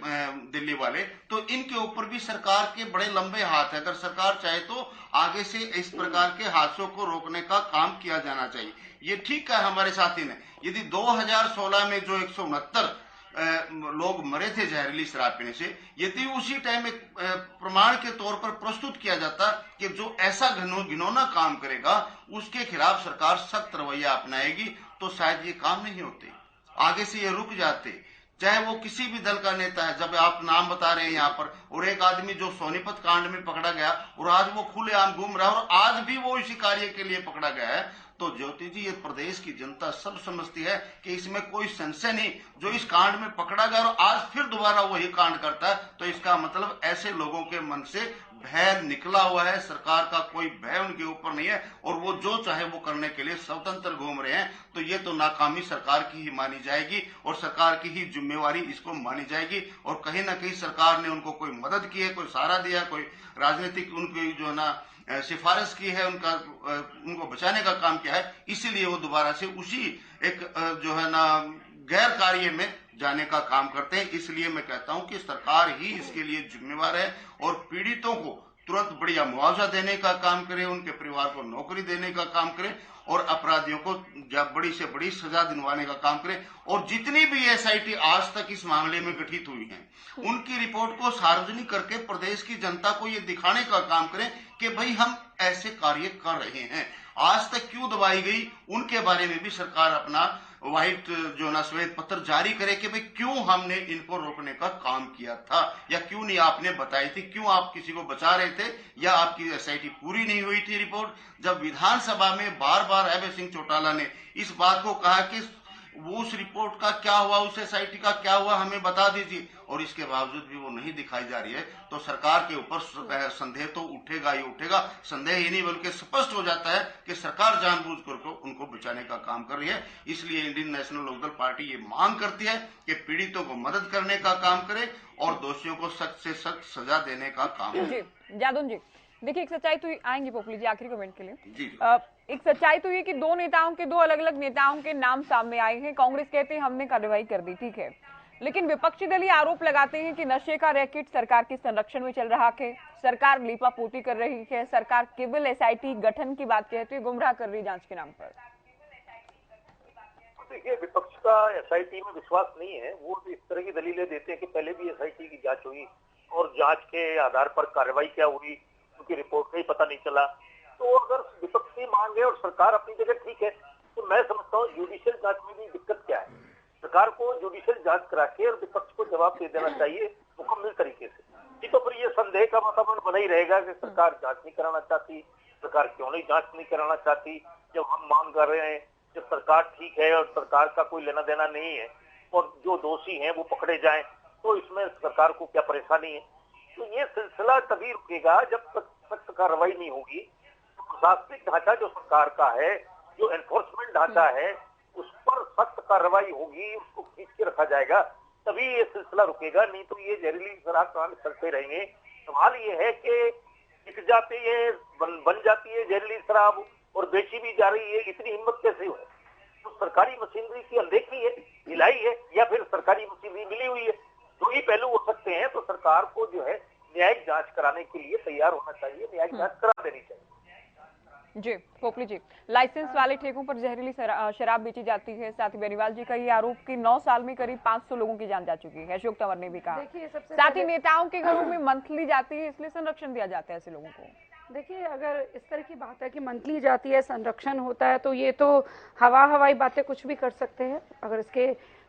दिल्ली वाले, तो इनके ऊपर भी सरकार के बड़े लंबे हाथ है। अगर सरकार चाहे तो आगे से इस प्रकार के हादसों को रोकने का काम किया जाना चाहिए। ये ठीक है हमारे साथी ने, यदि 2016 में जो 169 लोग मरे थे जहरीली शराब पीने से, यदि उसी टाइम एक प्रमाण के तौर पर प्रस्तुत किया जाता कि जो ऐसा घिनौना काम करेगा उसके खिलाफ सरकार सख्त रवैया अपनाएगी, तो शायद ये काम नहीं होते, आगे से ये रुक जाते। चाहे वो किसी भी दल का नेता है, जब आप नाम बता रहे हैं यहाँ पर, और एक आदमी जो सोनीपत कांड में पकड़ा गया और आज वो खुलेआम घूम रहा है और आज भी वो इसी कार्य के लिए पकड़ा गया है, तो ज्योति जी ये प्रदेश की जनता सब समझती है कि इसमें कोई संशय नहीं, जो इस कांड में पकड़ा गया और आज फिर दोबारा वही कांड करता है, तो इसका मतलब ऐसे लोगों के मन से भय निकला हुआ है, सरकार का कोई भय उनके ऊपर नहीं है और वो जो चाहे वो करने के लिए स्वतंत्र घूम रहे हैं। तो ये तो नाकामी सरकार की ही मानी जाएगी और सरकार की ही जिम्मेवारी इसको मानी जाएगी। और कहीं ना कहीं सरकार ने उनको कोई मदद की है, कोई सहारा दिया, कोई राजनीतिक उनकी जो है ना सिफारिश की है, उनको बचाने का काम किया है, इसीलिए वो दोबारा से उसी एक जो है ना गैर कार्य में जाने का काम करते हैं। इसलिए मैं कहता हूं कि सरकार ही इसके लिए जिम्मेवार है और पीड़ितों को तुरंत बढ़िया मुआवजा देने का काम करे, उनके परिवार को नौकरी देने का काम करे और अपराधियों को बड़ी से बड़ी सजा दिलवाने का काम करे। और जितनी भी एसआईटी आज तक इस मामले में गठित हुई हैं, उनकी रिपोर्ट को सार्वजनिक करके प्रदेश की जनता को ये दिखाने का काम करें कि भाई हम ऐसे कार्य कर रहे हैं, आज तक क्यों दबाई गई, उनके बारे में भी सरकार अपना व्हाइट जो ना श्वेत पत्र जारी करे कि भाई क्यों हमने इनको रोकने का काम किया था या क्यों नहीं आपने बताई थी, क्यों आप किसी को बचा रहे थे या आपकी एसआईटी पूरी नहीं हुई थी रिपोर्ट। जब विधानसभा में बार बार अभय सिंह चौटाला ने इस बात को कहा कि वो उस रिपोर्ट का क्या हुआ, उस एसआईटी का क्या हुआ, हमें बता दीजिए, और इसके बावजूद भी वो नहीं दिखाई जा रही है, तो सरकार के ऊपर संदेह तो उठेगा ही उठेगा। संदेह ही नहीं बल्कि स्पष्ट हो जाता है कि सरकार जानबूझकर उनको बचाने का काम कर रही है। इसलिए इंडियन नेशनल लोकदल पार्टी ये मांग करती है कि पीड़ितों को मदद करने का काम करे और दोषियों को सख्त से सख्त सजा देने का काम करे। जादौन जी देखिए, एक सच्चाई तो आएंगे पोपली जी आखिरी कमेंट के लिए जी। एक सच्चाई तो ये कि दो अलग अलग नेताओं के नाम सामने आए हैं। कांग्रेस कहते हैं हमने कार्रवाई कर दी, ठीक है, लेकिन विपक्षी दल ये आरोप लगाते हैं कि नशे का रैकेट सरकार के संरक्षण में चल रहा है, सरकार लीपापोती कर रही है, सरकार केवल एसआईटी गठन की बात कहती है, गुमराह कर रही जांच के नाम पर। देखिए, विपक्ष का एसआईटी में विश्वास नहीं है। वो इस तरह की दलीलें देते हैं कि पहले भी एसआईटी की जांच हुई और जांच के आधार पर कार्रवाई क्या हुई उनकी रिपोर्ट का ही पता नहीं चला। तो अगर विपक्ष की मांग है और सरकार अपनी जगह ठीक है, तो मैं समझता हूँ जुडिशियल जांच में भी दिक्कत क्या है, सरकार को जुडिशियल जांच करा के और विपक्ष को जवाब दे देना चाहिए मुकम्मल तरीके से। नहीं तो फिर ये संदेह का वातावरण बना ही रहेगा कि सरकार जांच नहीं कराना चाहती, सरकार क्यों नहीं जांच नहीं कराना चाहती, जब हम मांग कर रहे हैं, जब सरकार ठीक है और सरकार का कोई लेना देना नहीं है और जो दोषी हैं वो पकड़े जाएं, तो इसमें सरकार को क्या परेशानी है। तो ये सिलसिला तभी रुकेगा जब तक सख्त कार्रवाई नहीं होगी। तो प्रशासनिक ढांचा जो सरकार का है, जो एनफोर्समेंट ढांचा है, उस पर सख्त कार्रवाई होगी, उसको खींच के रखा जाएगा, तभी ये सिलसिला रुकेगा। नहीं तो ये जहरीली शराब कांड चलते रहेंगे। सवाल ये है कि बिक जाती है, बन जाती है जहरीली शराब और बेची भी जा रही है, इतनी हिम्मत कैसे हुई? तो सरकारी मशीनरी की अनदेखी है, ढिलाई है, या फिर सरकारी मशीनरी मिली हुई है? दो ही पहलू हो सकते हैं। तो सरकार को जो है न्यायिक जांच कराने के लिए तैयार होना चाहिए, न्यायिक जांच करा देनी चाहिए। जी पोपली जी, लाइसेंस वाले ठेकों पर जहरीली शराब बेची जाती है। साथ ही बेनीवाल जी का ये आरोप कि 9 साल में करीब 500 लोगों की जान जा चुकी है, अशोक तंवर ने भी कहा। साथ ही नेताओं के घरों में मंथली जाती है, इसलिए संरक्षण दिया जाता है ऐसे लोगों को। देखिए, अगर इस तरह की बात है कि मंथली जाती है, संरक्षण होता है, तो ये तो हवाई बातें कुछ भी कर सकते हैं। अगर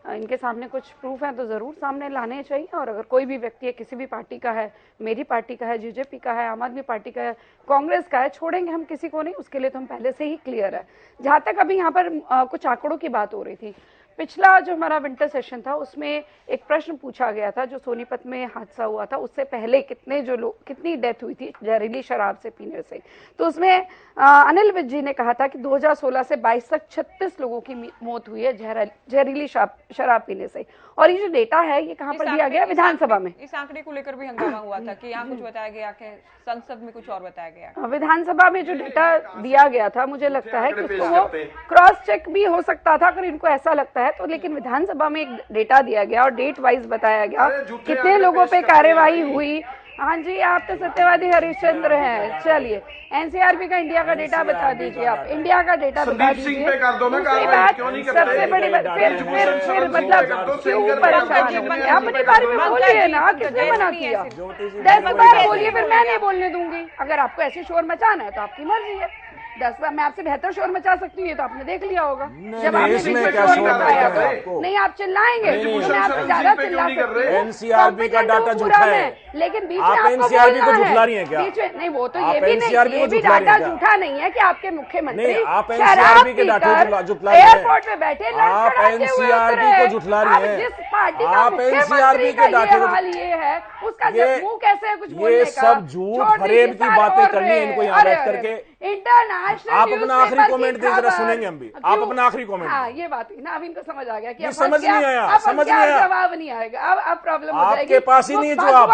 इनके सामने कुछ प्रूफ है तो जरूर सामने लाने चाहिए। और अगर कोई भी व्यक्ति है, किसी भी पार्टी का है, मेरी पार्टी का है, बीजेपी का है, आम आदमी पार्टी का है, कांग्रेस का है, छोड़ेंगे हम किसी को नहीं, उसके लिए तो हम पहले से ही क्लियर है। जहां तक अभी यहाँ पर कुछ आंकड़ों की बात हो रही थी, पिछला जो हमारा विंटर सेशन था उसमें एक प्रश्न पूछा गया था, जो सोनीपत में हादसा हुआ था उससे पहले कितनी डेथ हुई थी जहरीली शराब से पीने से। तो उसमें अनिल विज जी ने कहा था कि 2016 से 22 तक 36 लोगों की मौत हुई है जहरीली शराब पीने से। और ये जो डेटा है ये कहाँ पर दिया गया? विधानसभा में। इस आंकड़े को लेकर भी हंगामा हुआ था कि यहाँ कुछ बताया गया, कि संसद में कुछ और बताया गया। विधानसभा में जो डेटा दिया गया था, मुझे लगता है कि वो क्रॉस चेक भी हो सकता था अगर इनको ऐसा लगता है तो। लेकिन विधानसभा में एक डेटा दिया गया और डेट वाइज बताया गया कितने लोगों पे कार्यवाही हुई। हाँ जी, आप तो सत्यवादी हरिश्चंद्र हैं। चलिए, एनसीआरबी का इंडिया का डेटा बता दीजिए, आप इंडिया का डेटा बता दीजिए। दूसरी बात, सबसे बड़ी बात, फिर मतलब क्यों परेशान होंगे? अपनी बारे में बोलिए ना, किसने मना किया? 10 बार बोलिए, फिर मैं नहीं बोलने दूंगी। अगर आपको ऐसे शोर मचाना है तो आपकी मर्जी है। 10 बार मैं आपसे बेहतर शोर मचा सकती हूँ, ये तो आपने देख लिया होगा। जब आपने शोर मचाया तो नहीं, आप चिल्लाएंगे, मैं आपसे ज्यादा चिल्ला सकती हूँ। एनसीआरबी का डाटा झूठा है, लेकिन बीच में आप एनसीआरबी को झुठला रही हैं क्या? बीच में नहीं, वो तो ये भी नहीं, ये भी डाटा झूठा नहीं है कि आपके मुख्यमंत्री आप एनसीआरबी के डाटा झुठला रही हैं। एयरपोर्ट में बैठे आप एनसीआरबी को झुठला रही हैं। जिस पार्टी का आप एनसीआरबी के डाटा हाल ये है, उसका मुंह कैसे है कुछ बोलने का? ये सब झूठ फरेब की बातें करनी है इनको यहाँ बैठ करके। इंटरनेशनल आप अपना आखिरी कमेंट दें, जरा सुनेंगे हम भी। आप अपना आखिरी कमेंट। हाँ, ये बात ना, अब इनको समझ आ गया कि समझ नहीं आया, समझ नहीं आया, जवाब नहीं आएगा। अब प्रॉब्लम हो जाएगी। आपके पास ही नहीं है जवाब।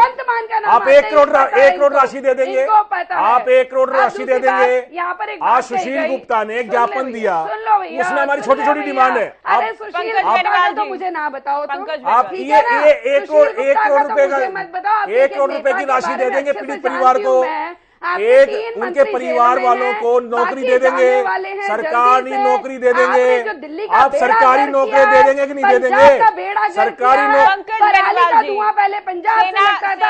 आप 1 करोड़ राशि दे देंगे, आप 1 करोड़ राशि दे देंगे। यहाँ पर आज सुशील गुप्ता ने एक ज्ञापन दिया, उसमें हमारी छोटी छोटी डिमांड है। अरे सुशील गुप्ता तो मुझे ना बताओ, आप ये 1 करोड़ रुपए का 1 करोड़ रुपए की राशि दे देंगे पीड़ित परिवार को, एक उनके परिवार वालों को नौकरी दे देंगे, सरकारी नौकरी दे देंगे। आप सरकारी नौकरी दे देंगे कि नहीं दे देंगे? सरकारी नौकरी पहले पंजाब से लगता था,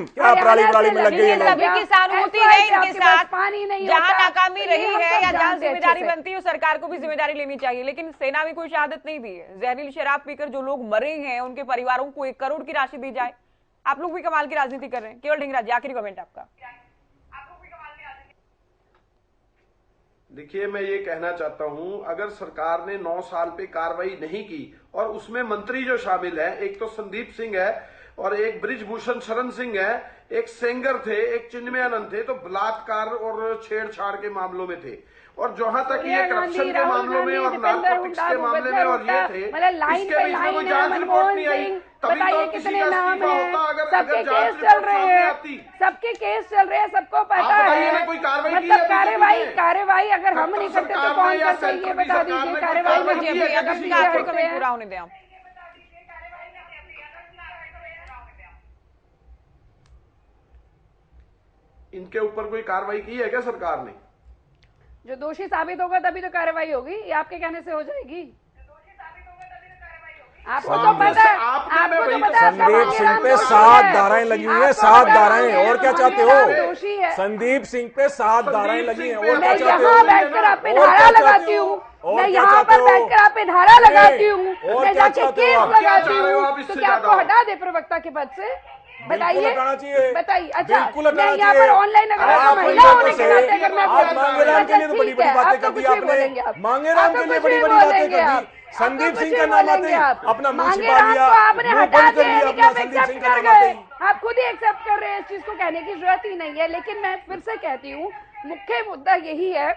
क्या पराली में लग गई है? सभी की सहानुभूति है इनके साथ। पानी नहीं, जहाँ नाकामी रही है या जहाँ जिम्मेदारी बनती है, सरकार को भी जिम्मेदारी लेनी चाहिए। लेकिन सेना भी कोई शहादत नहीं दी है। जहरीली शराब पीकर जो लोग मरे हैं उनके परिवारों को 1 करोड़ की राशि दी जाए। आप लोग भी कमाल की राजनीति कर रहे हैं। केवल ढिंगरा जी, आखिरी कमेंट आपका। देखिए, मैं ये कहना चाहता हूं, अगर सरकार ने 9 साल पे कार्रवाई नहीं की और उसमें मंत्री जो शामिल है, एक तो संदीप सिंह है और एक ब्रिजभूषण शरण सिंह है, एक सेंगर थे, एक चिन्मयानंद थे, तो बलात्कार और छेड़छाड़ के मामलों में थे। और जहां तक ये करप्शन के मामलों में और नारकोटिक्स के मामले में और ये थे, इसके बीच में कोई जांच रिपोर्ट नहीं आई। तभी तो किसी का इस्तीफा होता अगर जांच रिपोर्ट सामने आती। सबके केस चल रहे हैं, सबको पता है। कोई कार्रवाई मतलब कार्रवाई अगर हम नहीं करते तो कौन करते हैं, ये बता दीजिए। कार्रवाई पूरा होने दें। इनके ऊपर कोई कार्रवाई की है क्या सरकार ने? जो दोषी साबित होगा तभी तो कार्रवाई होगी, ये आपके कहने से हो जाएगी? आपको तो पता है, आपको तो पता है संदीप सिंह पे 7 धाराएं लगी हुई है, 7 धाराएं, और क्या चाहते हो? संदीप सिंह पे 7 धाराएं लगी हैं, और क्या चाहते हो? यहाँ बैठकर आप पे धारा लगाती हूँ, मैं यहाँ पर बैठकर आप पे धारा लगाती हूँ, मैं जाके केस लगाती हूँ, तो क्या आपको हटा दे प्रवक्ता के पद से? बताइए, बताइए। अच्छा, मैं यहाँ पर ऑनलाइन अगर महिला होने के नाते अगर मैं मांगेराम के लिए तो बड़ी बड़ी बातें कर दी आपने, मांगेराम के लिए बड़ी बड़ी बातें कर दी। संदीप सिंह का नाम आते ही अपना मुंह छिपा लिया, आपने हटा दिया, आप एक्सेप्ट कर गए, आप खुद ही एक्सेप्ट कर रहे हैं, इस चीज को कहने की जरूरत ही नहीं है। लेकिन मैं फिर से कहती हूँ, मुख्य मुद्दा यही है,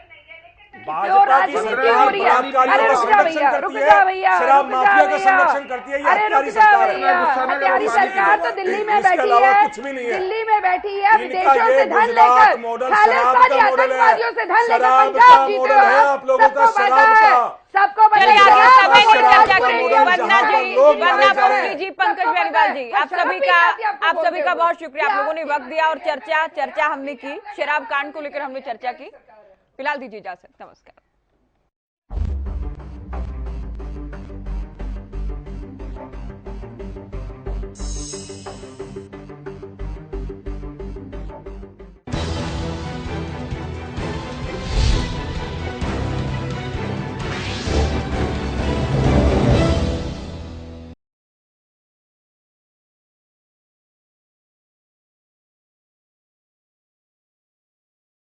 भाजपा की सरकार बलात्कारियों का संरक्षण करती है, शराब माफिया का संरक्षण करती है, ये हत्यारी सरकार है। हत्यारी सरकार तो दिल्ली में बैठी है, कुछ भी नहीं है, दिल्ली में बैठी है, विदेशों से धन लेकर, खालिस्तानी आतंकवादियों से धन लेकर पंजाब जीते हो, आप लोगों का शराब का। सबको चलिए आगे समय की चर्चा करेंगे। वंदना जी, पंकज बेनीवाल जी, आप सभी का बहुत शुक्रिया, आप लोगों ने वक्त दिया और चर्चा हमने की, शराब कांड को लेकर हमने चर्चा की। फिलहाल दीजिए इजाजत, नमस्कार।